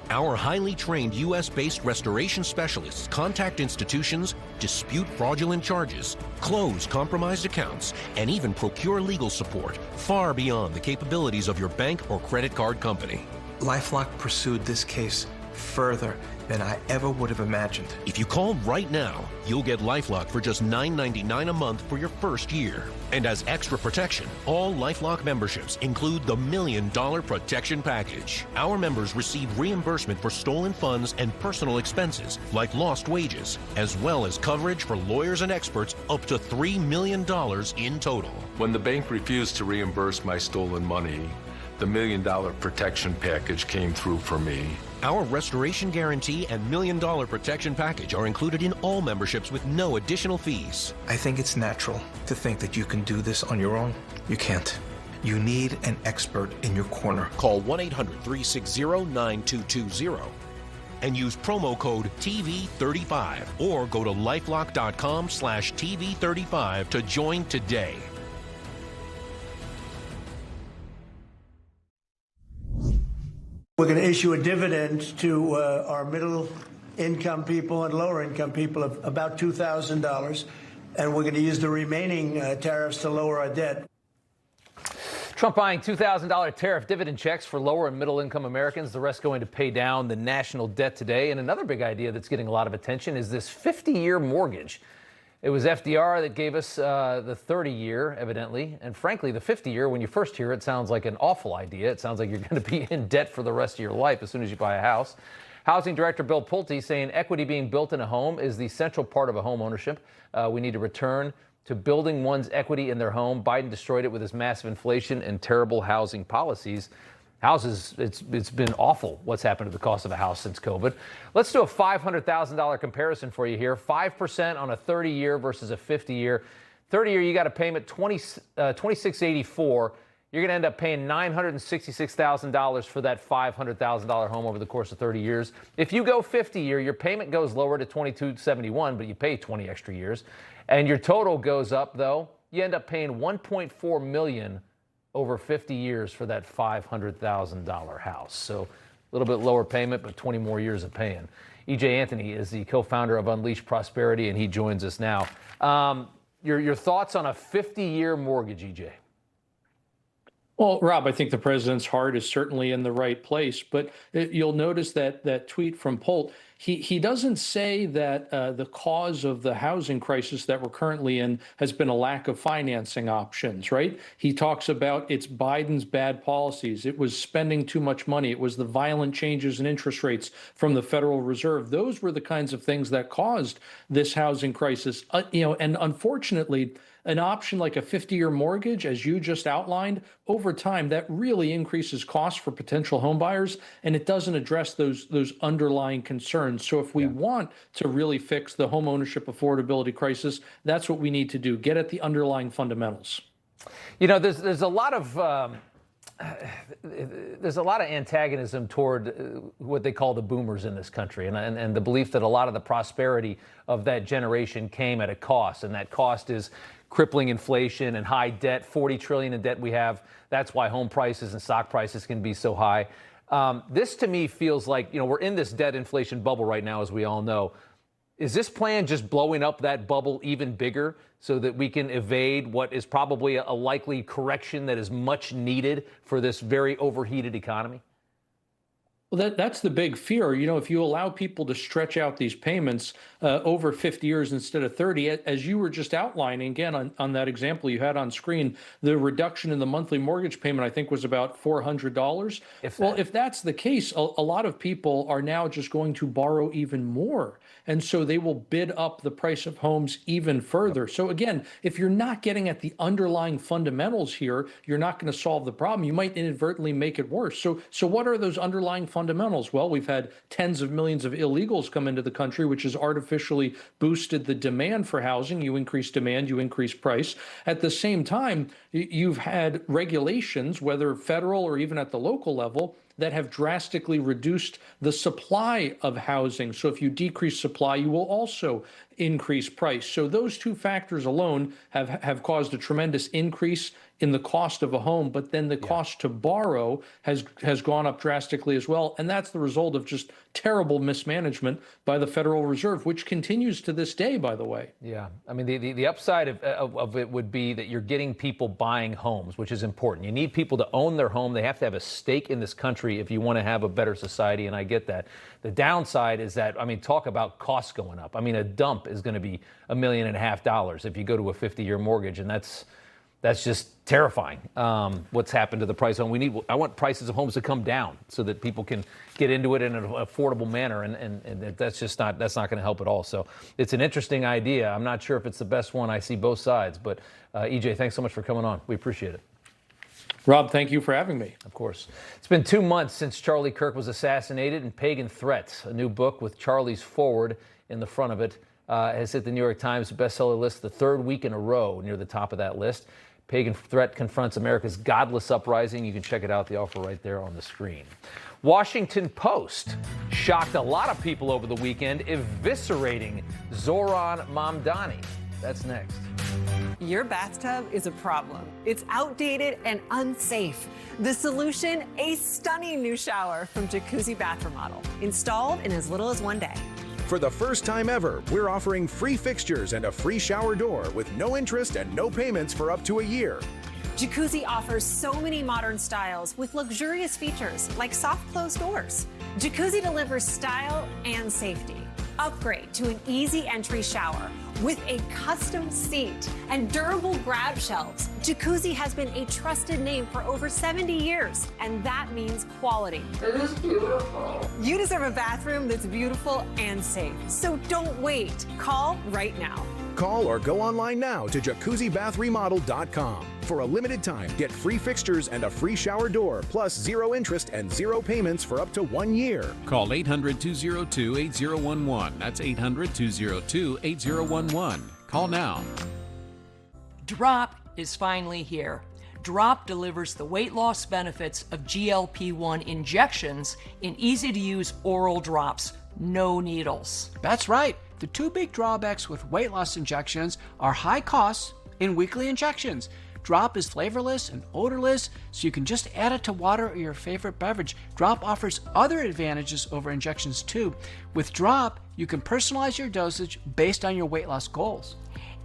Speaker 29: Our highly trained U.S.-based restoration specialists contact institutions, dispute fraudulent charges, close compromised accounts, and even procure legal support far beyond the capabilities of your bank or credit card company.
Speaker 33: LifeLock pursued this case further than I ever would have imagined.
Speaker 29: If you call right now, you'll get LifeLock for just $9.99 a month for your first year. And as extra protection, all LifeLock memberships include the $1 Million Protection Package. Our members receive reimbursement for stolen funds and personal expenses, like lost wages, as well as coverage for lawyers and experts up to $3 million in total.
Speaker 31: When the bank refused to reimburse my stolen money, the $1 Million Protection Package came through for me.
Speaker 29: Our restoration guarantee and $1 Million Protection Package are included in all memberships with no additional fees.
Speaker 33: I think it's natural to think that you can do this on your own. You can't. You need an expert in your corner.
Speaker 29: Call 1-800-360-9220 and use promo code TV35 or go to lifelock.com/TV35 to join today.
Speaker 14: We're going to issue a dividend to our middle-income people and lower-income people of about $2,000, and we're going to use the remaining tariffs to lower our debt.
Speaker 1: Trump buying $2,000 tariff dividend checks for lower and middle-income Americans, the rest going to pay down the national debt today. And another big idea that's getting a lot of attention is this 50-year mortgage. It was FDR that gave us the 30-year, evidently. And frankly, the 50-year, when you first hear it, sounds like an awful idea. It sounds like you're going to be in debt for the rest of your life as soon as you buy a house. Housing Director Bill Pulte saying equity being built in a home is the central part of a home ownership. We need to return to building one's equity in their home. Biden destroyed it with his massive inflation and terrible housing policies. Houses, it's been awful what's happened to the cost of a house since COVID. Let's do a $500,000 comparison for you here. 5% on a 30-year versus a 50-year. 30-year, you got a payment $2,684. You're going to end up paying $966,000 for that $500,000 home over the course of 30 years. If you go 50-year, your payment goes lower to $2,271, but you pay 20 extra years. And your total goes up, though. You end up paying $1.4 million over 50 years for that $500,000 house. So a little bit lower payment, but 20 more years of paying. E.J. Antoni is the co-founder of Unleashed Prosperity, and he joins us now. Your thoughts on a 50-year mortgage, E.J.?
Speaker 2: Well, Rob, I think the president's heart is certainly in the right place, but you'll notice that tweet from Polt, he doesn't say that the cause of the housing crisis that we're currently in has been a lack of financing options, right? He talks about it's Biden's bad policies. It was spending too much money. It was the violent changes in interest rates from the Federal Reserve. Those were the kinds of things that caused this housing crisis. And unfortunately, an option like a 50-year mortgage, as you just outlined, over time, that really increases costs for potential home buyers, and it doesn't address those underlying concerns. So if we want to really fix the home ownership affordability crisis, that's what we need to do, get at the underlying fundamentals.
Speaker 1: You know, there's a lot of antagonism toward what they call the boomers in this country, and the belief that a lot of the prosperity of that generation came at a cost, and that cost is crippling inflation and high debt, 40 trillion in debt we have. That's why home prices and stock prices can be so high. This to me feels like, we're in this debt inflation bubble right now, as we all know. Is this plan just blowing up that bubble even bigger so that we can evade what is probably a likely correction that is much needed for this very overheated economy?
Speaker 2: Well, that's the big fear. If you allow people to stretch out these payments over 50 years instead of 30, as you were just outlining, again, on that example you had on screen, the reduction in the monthly mortgage payment, I think, was about $400. If that's the case, a lot of people are now just going to borrow even more. And so they will bid up the price of homes even further. So again, if you're not getting at the underlying fundamentals here, you're not going to solve the problem. You might inadvertently make it worse. So what are those underlying fundamentals? Well, we've had tens of millions of illegals come into the country, which has artificially boosted the demand for housing. You increase demand, you increase price. At the same time, you've had regulations, whether federal or even at the local level, that have drastically reduced the supply of housing. So if you decrease supply, you will also increase price. So those two factors alone have caused a tremendous increase in the cost of a home, but then the cost to borrow has gone up drastically as well. And that's the result of just terrible mismanagement by the Federal Reserve, which continues to this day, by the way.
Speaker 1: Yeah. I mean, the upside of it would be that you're getting people buying homes, which is important. You need people to own their home. They have to have a stake in this country if you want to have a better society, and I get that. The downside is that, talk about costs going up. A dump is going to be $1.5 million if you go to a 50-year mortgage, and that's just terrifying. What's happened to the price of home? I want prices of homes to come down so that people can get into it in an affordable manner, and that's not going to help at all. So it's an interesting idea. I'm not sure if it's the best one. I see both sides, but EJ, thanks so much for coming on. We appreciate it.
Speaker 2: Rob, thank you for having me.
Speaker 1: Of course. It's been 2 months since Charlie Kirk was assassinated, and Pagan Threats, a new book with Charlie's forward in the front of it, has hit the New York Times bestseller list the third week in a row, near the top of that list. Pagan Threat confronts America's godless uprising. You can check it out, the offer right there on the screen. Washington Post shocked a lot of people over the weekend, eviscerating Zoran Mamdani. That's next.
Speaker 3: Your bathtub is a problem. It's outdated and unsafe. The solution, a stunning new shower from Jacuzzi Bath Remodel, installed in as little as 1 day.
Speaker 7: For the first time ever, we're offering free fixtures and a free shower door with no interest and no payments for up to a year.
Speaker 3: Jacuzzi offers so many modern styles with luxurious features like soft close doors. Jacuzzi delivers style and safety. Upgrade to an easy entry shower with a custom seat and durable grab shelves. Jacuzzi has been a trusted name for over 70 years, and that means quality. It is beautiful. You deserve a bathroom that's beautiful and safe. So don't wait. Call right now.
Speaker 7: Call or go online now to jacuzzibathremodel.com. For a limited time, get free fixtures and a free shower door, plus 0 interest and 0 payments for up to 1 year.
Speaker 8: Call 800-202-8011. That's 800-202-8011. Call now.
Speaker 9: Drop is finally here. Drop delivers the weight loss benefits of GLP-1 injections in easy-to-use oral drops, no needles.
Speaker 10: That's right. The 2 big drawbacks with weight loss injections are high costs and weekly injections.
Speaker 8: Drop is flavorless and odorless, so you can just add it to water or your favorite beverage. Drop offers other advantages over injections too. With Drop, you can personalize your dosage based on your weight loss goals.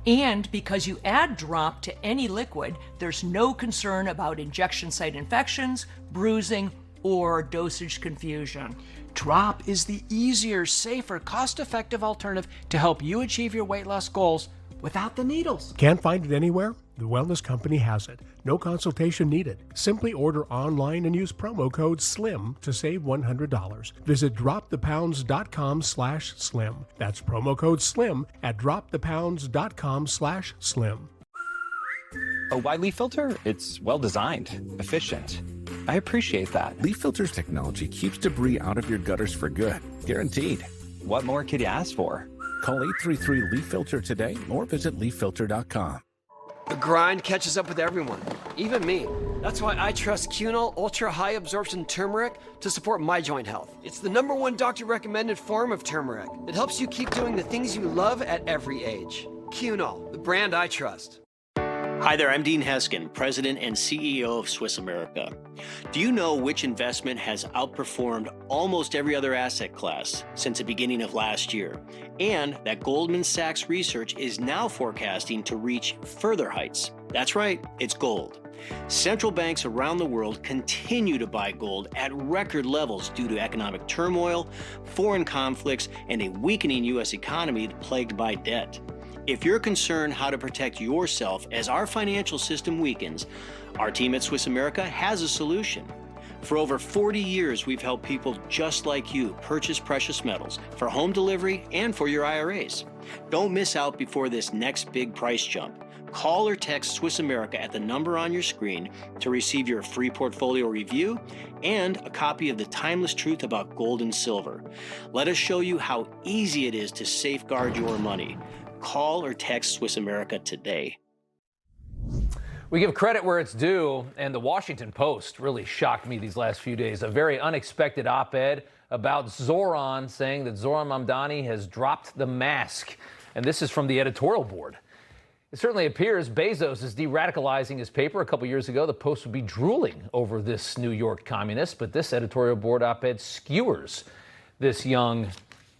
Speaker 9: And because you add Drop to any liquid, there's no concern about injection site infections, bruising, or dosage confusion.
Speaker 8: Drop is the easier, safer, cost-effective alternative to help you achieve your weight loss goals without the needles.
Speaker 10: Can't find it anywhere? The Wellness Company has it. No consultation needed. Simply order online and use promo code SLIM to save $100. Visit dropthepounds.com/slim. That's promo code SLIM at dropthepounds.com/slim.
Speaker 11: A wide leaf filter? It's well designed, efficient. I appreciate that.
Speaker 12: Leaf Filter's technology keeps debris out of your gutters for good. Guaranteed.
Speaker 11: What more could you ask for?
Speaker 12: Call 833-LEAF-FILTER today or visit leaffilter.com.
Speaker 13: The grind catches up with everyone, even me. That's why I trust Cunol Ultra High Absorption Turmeric to support my joint health. It's the #1 doctor-recommended form of turmeric that helps you keep doing the things you love at every age. Cunol, the brand I trust.
Speaker 15: Hi there, I'm Dean Heskin, President and CEO of Swiss America. Do you know which investment has outperformed almost every other asset class since the beginning of last year? And that Goldman Sachs research is now forecasting to reach further heights. That's right, it's gold. Central banks around the world continue to buy gold at record levels due to economic turmoil, foreign conflicts, and a weakening U.S. economy plagued by debt. If you're concerned how to protect yourself as our financial system weakens, our team at Swiss America has a solution. For over 40 years, we've helped people just like you purchase precious metals for home delivery and for your IRAs. Don't miss out before this next big price jump. Call or text Swiss America at the number on your screen to receive your free portfolio review and a copy of The Timeless Truth About Gold and Silver. Let us show you how easy it is to safeguard your money. Call or text Swiss America today.
Speaker 1: We give credit where it's due, and the Washington Post really shocked me these last few days. A very unexpected op-ed about Zoran, saying that Zoran Mamdani has dropped the mask. And this is from the editorial board. It certainly appears Bezos is de-radicalizing his paper. A couple years ago, the Post would be drooling over this New York communist, but this editorial board op-ed skewers this young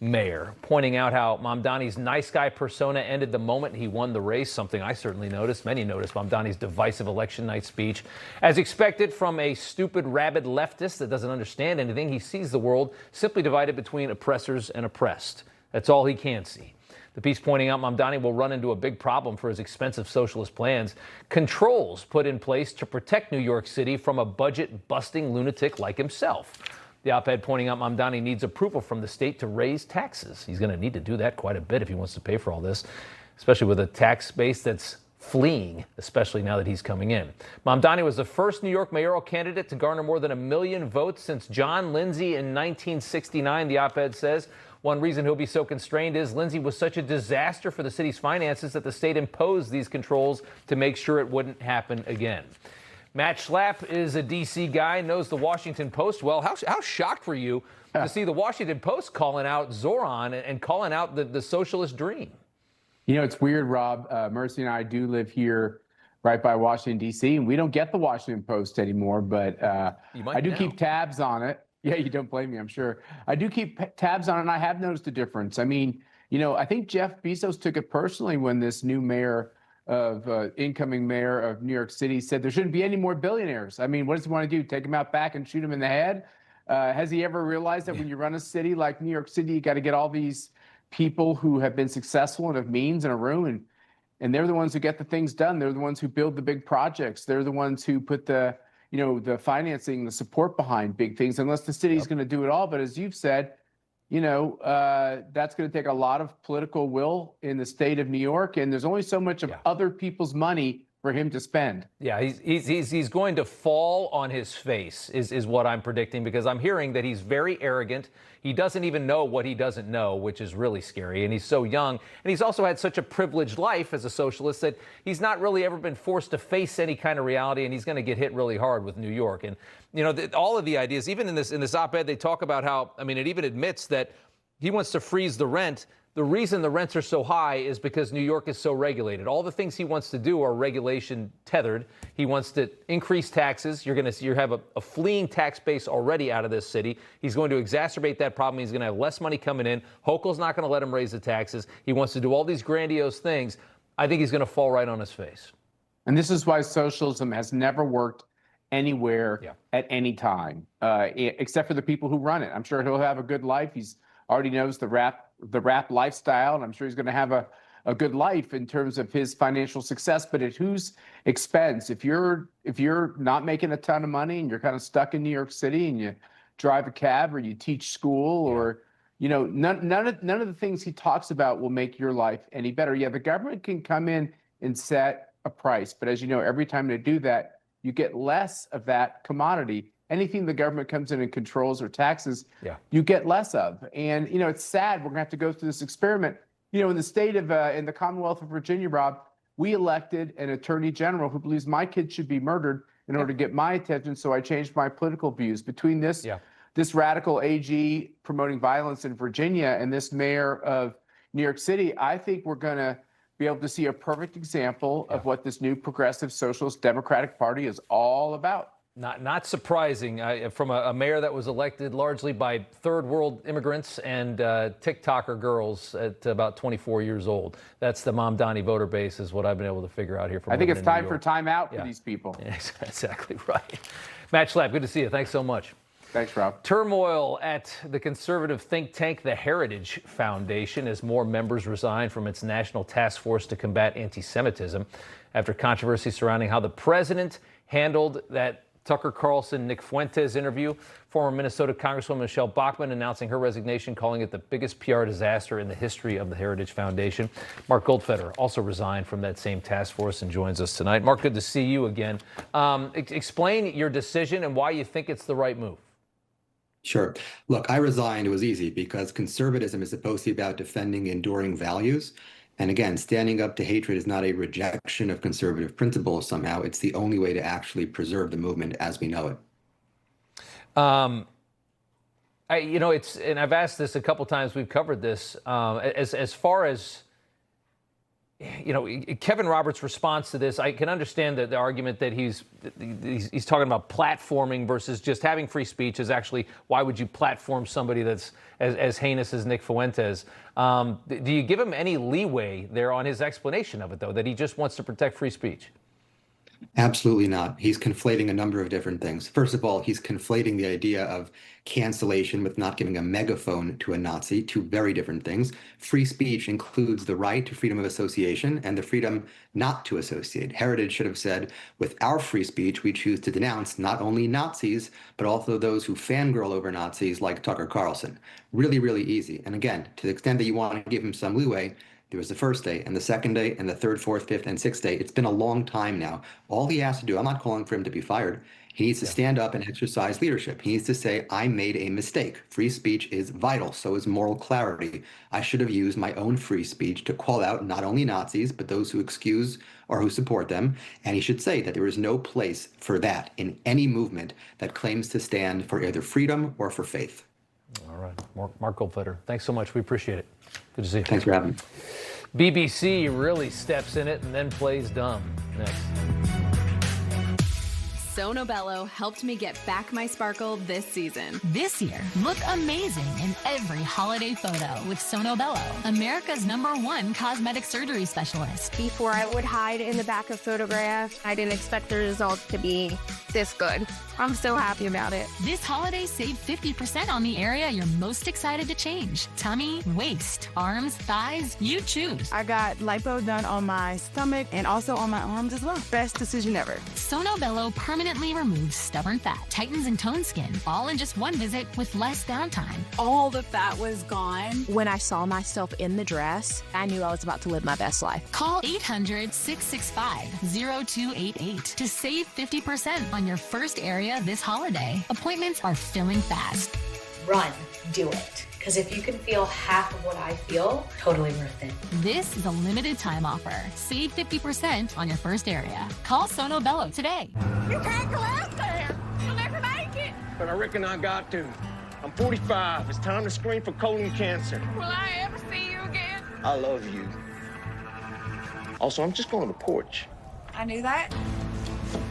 Speaker 1: mayor, pointing out how Mamdani's nice guy persona ended the moment he won the race, something I certainly noticed. Many noticed Mamdani's divisive election night speech. As expected from a stupid, rabid leftist that doesn't understand anything, he sees the world simply divided between oppressors and oppressed. That's all he can see. The piece pointing out Mamdani will run into a big problem for his expensive socialist plans. Controls put in place to protect New York City from a budget-busting lunatic like himself. The op-ed pointing out Mamdani needs approval from the state to raise taxes. He's going to need to do that quite a bit if he wants to pay for all this, especially with a tax base that's fleeing, especially now that he's coming in. Mamdani was the first New York mayoral candidate to garner more than 1 million votes since John Lindsay in 1969, the op-ed says. One reason he'll be so constrained is Lindsay was such a disaster for the city's finances that the state imposed these controls to make sure it wouldn't happen again. Matt Schlapp is a D.C. guy, knows the Washington Post well. How shocked were you to see the Washington Post calling out Zoran and calling out the socialist dream?
Speaker 16: You know, it's weird, Rob. Mercy and I do live here right by Washington, D.C., and we don't get the Washington Post anymore, but I do keep tabs on it. Yeah, you don't blame me, I'm sure. I do keep tabs on it, and I have noticed a difference. I mean, you know, I think Jeff Bezos took it personally when this new incoming mayor of New York City said there shouldn't be any more billionaires. I mean, what does he want to do? Take them out back and shoot them in the head? Has he ever realized that when you run a city like New York City, you got to get all these people who have been successful and have means in a room, and they're the ones who get the things done. They're the ones who build the big projects. They're the ones who put the financing, the support behind big things, unless the city's going to do it all. But as you've said, that's going to take a lot of political will in the state of New York, and there's only so much of other people's money for him to spend.
Speaker 1: Yeah, he's going to fall on his face is what I'm predicting, because I'm hearing that he's very arrogant. He doesn't even know what he doesn't know, which is really scary. And he's so young. And he's also had such a privileged life as a socialist that he's not really ever been forced to face any kind of reality. And he's going to get hit really hard with New York. And, all of the ideas, even in this op-ed, they talk about how, it even admits that he wants to freeze the rent, the reason the rents are so high is because New York is so regulated. All the things he wants to do are regulation tethered. He wants to increase taxes. You're going to have a fleeing tax base already out of this city. He's going to exacerbate that problem. He's going to have less money coming in. Hochul's not going to let him raise the taxes. He wants to do all these grandiose things. I think he's going to fall right on his face.
Speaker 16: And this is why socialism has never worked anywhere at any time, except for the people who run it. I'm sure he'll have a good life. He's already knows the rap lifestyle, and I'm sure he's going to have a good life in terms of his financial success. But at whose expense? If you're not making a ton of money and you're kind of stuck in New York City and you drive a cab or you teach school or none of the things he talks about will make your life any better. Yeah, the government can come in and set a price, but as you know, every time they do that, you get less of that commodity. Anything the government comes in and controls or taxes, you get less of. And, it's sad. We're going to have to go through this experiment. In the state of, in the Commonwealth of Virginia, Rob, we elected an attorney general who believes my kids should be murdered in order to get my attention. So I changed my political views. Between this radical AG promoting violence in Virginia and this mayor of New York City, I think we're going to be able to see a perfect example of what this new progressive socialist Democratic Party is all about.
Speaker 1: Not surprising from a mayor that was elected largely by third world immigrants and TikToker girls at about 24 years old. That's the Mamdani voter base is what I've been able to figure out here.
Speaker 16: I think it's time for time out for these people.
Speaker 1: Yeah, exactly right. Matt Schlapp, good to see you. Thanks so much.
Speaker 16: Thanks, Rob.
Speaker 1: Turmoil at the conservative think tank, the Heritage Foundation, as more members resign from its national task force to combat anti-Semitism after controversy surrounding how the president handled that Tucker Carlson, Nick Fuentes interview. Former Minnesota Congresswoman Michelle Bachmann announcing her resignation, calling it the biggest PR disaster in the history of the Heritage Foundation. Mark Goldfeder also resigned from that same task force and joins us tonight. Mark, good to see you again. Explain your decision and why you think it's the right move.
Speaker 4: Sure. Look, I resigned. It was easy because conservatism is supposed to be about defending enduring values. And again, standing up to hatred is not a rejection of conservative principles somehow. It's the only way to actually preserve the movement as we know it. And I've asked this a couple times. We've covered this as far as, Kevin Roberts' response to this. I can understand the argument that he's talking about platforming versus just having free speech is actually, why would you platform somebody that's as heinous as Nick Fuentes? Do you give him any leeway there on his explanation of it, though, that he just wants to protect free speech? Absolutely not. He's conflating a number of different things. First of all, he's conflating the idea of cancellation with not giving a megaphone to a Nazi, two very different things. Free speech includes the right to freedom of association and the freedom not to associate. Heritage should have said, with our free speech, we choose to denounce not only Nazis, but also those who fangirl over Nazis like Tucker Carlson. Really, really easy. And again, to the extent that you want to give him some leeway, there was the first day and the second day and the third, fourth, fifth, and sixth day. It's been a long time now. All he has to do, I'm not calling for him to be fired. He needs to stand up and exercise leadership. He needs to say, I made a mistake. Free speech is vital. So is moral clarity. I should have used my own free speech to call out not only Nazis, but those who excuse or who support them. And he should say that there is no place for that in any movement that claims to stand for either freedom or for faith.
Speaker 1: All right. Mark Goldfeder, thanks so much. We appreciate it. Good to see you.
Speaker 4: Thanks for having me.
Speaker 1: BBC really steps in it and then plays dumb. Next.
Speaker 6: Sonobello helped me get back my sparkle this season.
Speaker 17: This year, look amazing in every holiday photo with Sonobello, America's #1 cosmetic surgery specialist.
Speaker 18: Before I would hide in the back of photographs, I didn't expect the results to be this good. I'm so happy about it.
Speaker 17: This holiday, save 50% on the area you're most excited to change. Tummy, waist, arms, thighs, you choose.
Speaker 19: I got lipo done on my stomach and also on my arms as well. Best decision ever.
Speaker 17: Sonobello permanently removes stubborn fat, tightens and tones skin, all in just one visit with less downtime.
Speaker 18: All the fat was gone. When I saw myself in the dress, I knew I was about to live my best life.
Speaker 17: Call 800-665-0288 to save 50% on your first area this holiday. Appointments are filling fast.
Speaker 20: Run, do it. Because if you can feel half of what I feel, totally worth it.
Speaker 17: This is a limited time offer. Save 50% on your first area. Call Sonobello today.
Speaker 21: You can't go out there. You'll never make it. But I reckon I got to. I'm 45. It's time to screen for colon cancer.
Speaker 18: Will I ever see you again?
Speaker 5: I love you. Also, I'm just going to the porch.
Speaker 21: I knew that.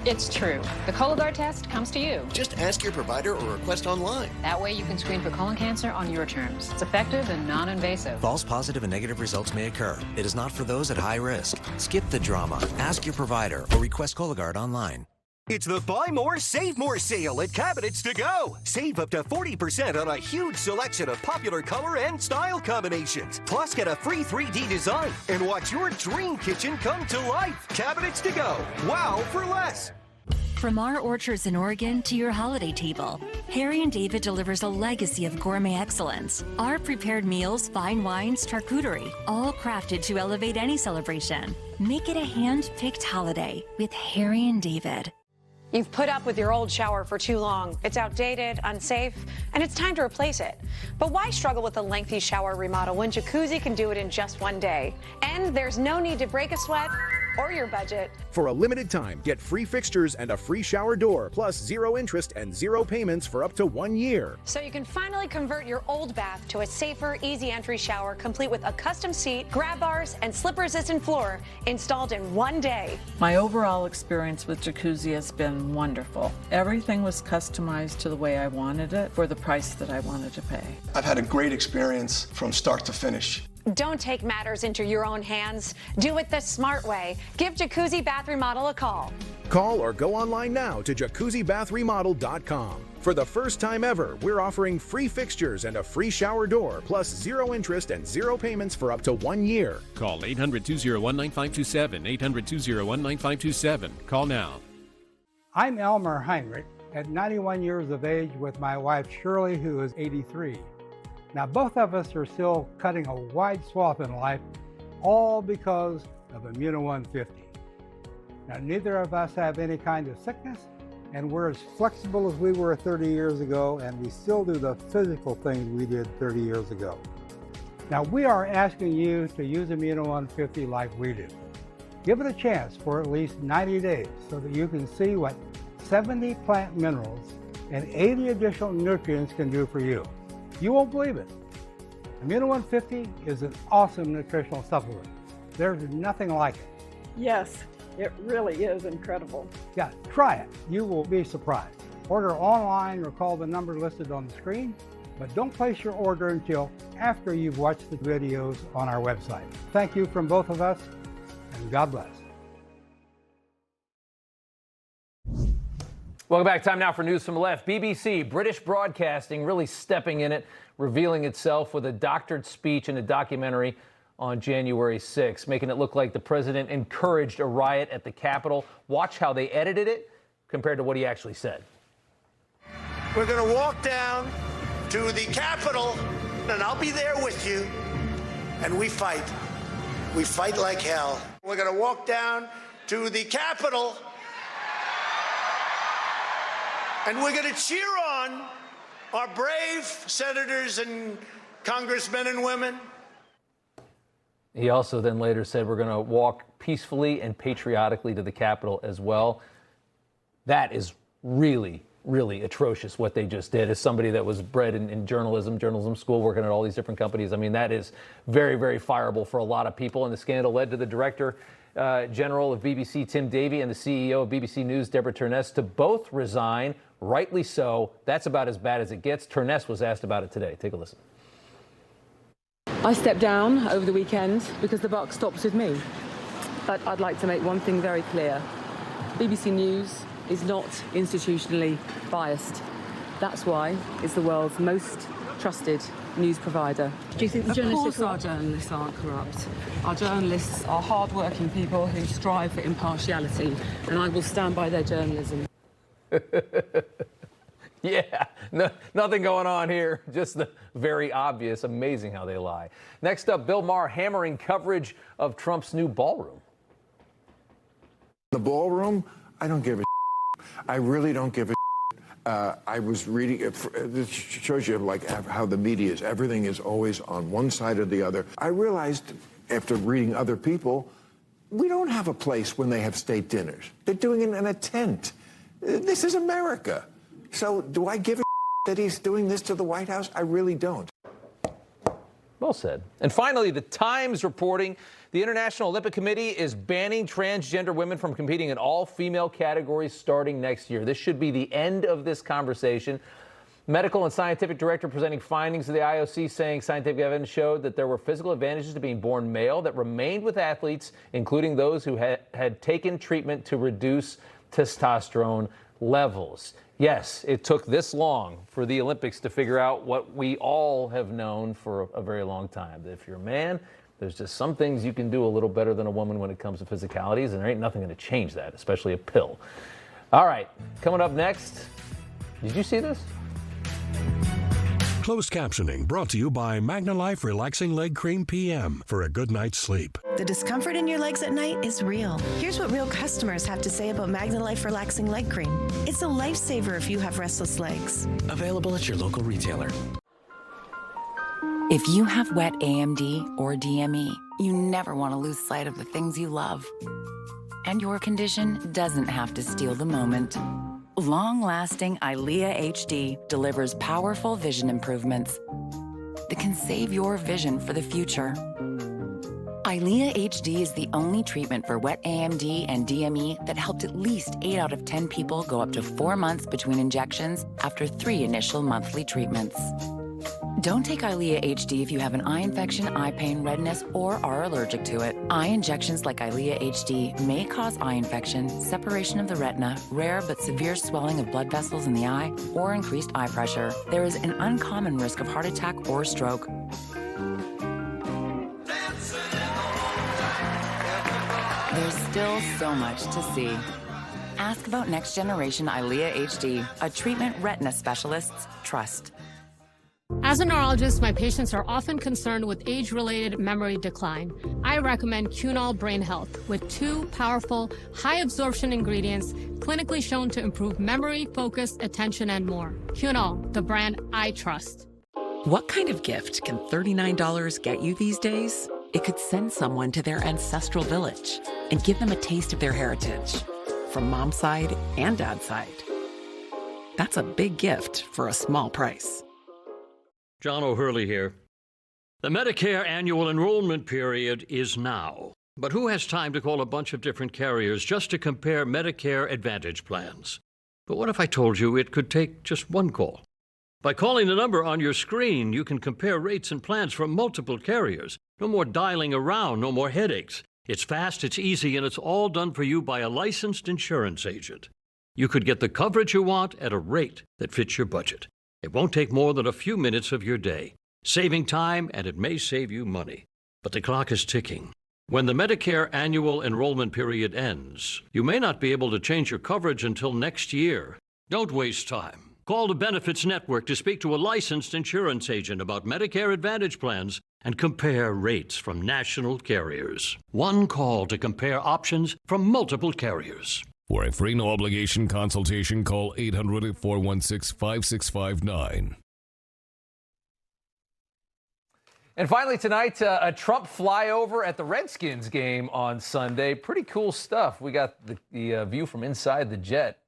Speaker 21: It's true. The Cologuard test comes to you.
Speaker 22: Just ask your provider or request online.
Speaker 21: That way you can screen for colon cancer on your terms. It's effective and non-invasive.
Speaker 23: False positive and negative results may occur. It is not for those at high risk. Skip the drama. Ask your provider or request Cologuard online.
Speaker 24: It's the Buy More, Save More sale at Cabinets to Go. Save up to 40% on a huge selection of popular color and style combinations. Plus, get a free 3D design and watch your dream kitchen come to life. Cabinets to Go. Wow for less.
Speaker 25: From our orchards in Oregon to your holiday table, Harry and David delivers a legacy of gourmet excellence. Our prepared meals, fine wines, charcuterie, all crafted to elevate any celebration. Make it a hand-picked holiday with Harry and David.
Speaker 3: You've put up with your old shower for too long. It's outdated, unsafe, and it's time to replace it. But why struggle with a lengthy shower remodel when Jacuzzi can do it in just one day? And there's no need to break a sweat or your budget.
Speaker 7: For a limited time, get free fixtures and a free shower door, plus 0 interest and 0 payments for up to 1 year.
Speaker 3: So you can finally convert your old bath to a safer, easy entry shower, complete with a custom seat, grab bars, and slip-resistant floor installed in 1 day.
Speaker 26: My overall experience with Jacuzzi has been wonderful. Everything was customized to the way I wanted it for the price that I wanted to pay.
Speaker 27: I've had a great experience from start to finish.
Speaker 3: Don't take matters into your own hands. Do it the smart way. Give Jacuzzi Bath Remodel a call.
Speaker 7: Call or go online now to jacuzzibathremodel.com. For the first time ever, we're offering free fixtures and a free shower door, plus 0 interest and 0 payments for up to 1 year.
Speaker 28: Call 800-201-9527, 800-201-9527. Call now.
Speaker 29: I'm Elmer Heinrich, at 91 years of age with my wife Shirley, who is 83. Now, both of us are still cutting a wide swath in life, all because of Immuno 150. Now, neither of us have any kind of sickness, and we're as flexible as we were 30 years ago, and we still do the physical things we did 30 years ago. Now, we are asking you to use Immuno 150 like we do. Give it a chance for at least 90 days so that you can see what 70 plant minerals and 80 additional nutrients can do for you. You won't believe it. Immuno 150 is an awesome nutritional supplement. There's nothing like it.
Speaker 30: Yes, it really is incredible.
Speaker 29: Yeah, try it. You will be surprised. Order online or call the number listed on the screen, but don't place your order until after you've watched the videos on our website. Thank you from both of us, and God bless.
Speaker 1: Welcome back. Time now for News from the Left. BBC, British Broadcasting, really stepping in it, revealing itself with a doctored speech in a documentary on January 6th, making it look like the president encouraged a riot at the Capitol. Watch how they edited it compared to what he actually said.
Speaker 31: We're going to walk down to the Capitol, and I'll be there with you, and we fight. We fight like hell. We're going to walk down to the Capitol, and we're going to cheer on our brave senators and congressmen and women.
Speaker 1: He also then later said we're going to walk peacefully and patriotically to the Capitol as well. That is really, really atrocious what they just did. As somebody that was bred in journalism school, working at all these different companies, I mean, that is very, very fireable for a lot of people. And the scandal led to the director general of BBC, Tim Davie, and the CEO of BBC News, Deborah Turness, to both resign. Rightly so. That's about as bad as it gets. Turness was asked about it today. Take a listen.
Speaker 32: I stepped down over the weekend because the buck stops with me. But I'd like to make one thing very clear. BBC News is not institutionally biased. That's why it's the world's most trusted news provider. Do you think the journalists... Of course our journalists aren't corrupt. Our journalists are hard-working people who strive for impartiality, and I will stand by their journalism.
Speaker 1: Yeah, nothing going on here. Just the very obvious. Amazing how they lie. Next up, Bill Maher hammering coverage of Trump's new ballroom.
Speaker 33: The ballroom, I don't give a I really don't give a I was reading, this shows you like how the media is. Everything is always on one side or the other. I realized after reading other people, we don't have a place when they have state dinners. They're doing it in a tent. This is America. So do I give a that he's doing this to the White House? I really don't.
Speaker 1: Well said. And finally, the Times reporting the International Olympic Committee is banning transgender women from competing in all female categories starting next year. This should be the end of this conversation. Medical and scientific director presenting findings of the IOC saying scientific evidence showed that there were physical advantages to being born male that remained with athletes, including those who had taken treatment to reduce testosterone levels. Yes, it took this long for the Olympics to figure out what we all have known for a very long time, that if you're a man, there's just some things you can do a little better than a woman when it comes to physicalities, and there ain't nothing going to change that, especially a pill. All right, coming up next, did you see this?
Speaker 2: Closed captioning brought to you by MagnaLife Relaxing Leg Cream PM for a good night's sleep.
Speaker 4: The discomfort in your legs at night is real. Here's what real customers have to say about MagnaLife Relaxing Leg Cream. It's a lifesaver if you have restless legs.
Speaker 23: Available at your local retailer.
Speaker 6: If you have wet AMD or DME, you never want to lose sight of the things you love. And your condition doesn't have to steal the moment. Long-lasting EYLEA HD delivers powerful vision improvements that can save your vision for the future. EYLEA HD is the only treatment for wet AMD and DME that helped at least 8 out of 10 people go up to 4 months between injections after 3 initial monthly treatments. Don't take EYLEA HD if you have an eye infection, eye pain, redness, or are allergic to it. Eye injections like EYLEA HD may cause eye infection, separation of the retina, rare but severe swelling of blood vessels in the eye, or increased eye pressure. There is an uncommon risk of heart attack or stroke. There's still so much to see. Ask about next generation EYLEA HD, a treatment retina specialists trust.
Speaker 8: As a neurologist, my patients are often concerned with age-related memory decline. I recommend Cunol Brain Health with 2 powerful, high-absorption ingredients clinically shown to improve memory, focus, attention, and more. Cunol, the brand I trust.
Speaker 9: What kind of gift can $39 get you these days? It could send someone to their ancestral village and give them a taste of their heritage, from mom's side and dad's side. That's a big gift for a small price.
Speaker 10: John O'Hurley here. The Medicare annual enrollment period is now. But who has time to call a bunch of different carriers just to compare Medicare Advantage plans? But what if I told you it could take just one call? By calling the number on your screen, you can compare rates and plans from multiple carriers. No more dialing around, no more headaches. It's fast, it's easy, and it's all done for you by a licensed insurance agent. You could get the coverage you want at a rate that fits your budget. It won't take more than a few minutes of your day, saving time, and it may save you money. But the clock is ticking. When the Medicare annual enrollment period ends, you may not be able to change your coverage until next year. Don't waste time. Call the Benefits Network to speak to a licensed insurance agent about Medicare Advantage plans and compare rates from national carriers. One call to compare options from multiple carriers.
Speaker 28: For a free no-obligation consultation, call 800-416-5659.
Speaker 1: And finally tonight, a Trump flyover at the Redskins game on Sunday. Pretty cool stuff. We got the view from inside the jet.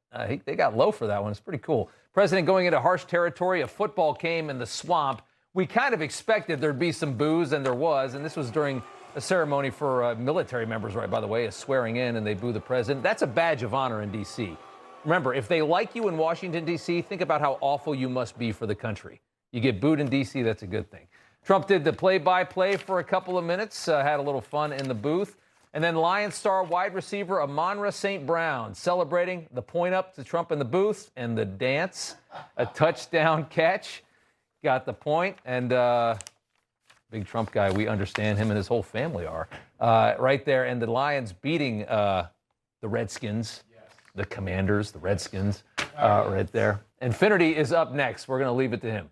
Speaker 1: They got low for that one. It's pretty cool. President going into harsh territory, a football game in the swamp. We kind of expected there'd be some boos, and there was, and this was during a ceremony for military members, right, by the way, is swearing in, and they boo the president. That's a badge of honor in D.C. Remember, if they like you in Washington, D.C., think about how awful you must be for the country. You get booed in D.C., that's a good thing. Trump did the play-by-play for a couple of minutes, had a little fun in the booth. And then Lions star wide receiver Amon-Ra St. Brown celebrating the point up to Trump in the booth and the dance, a touchdown catch. Got the point, and big Trump guy, we understand him and his whole family are right there. And the Lions beating the Redskins, the Commanders, the Redskins, right there. Infinity is up next. We're going to leave it to him.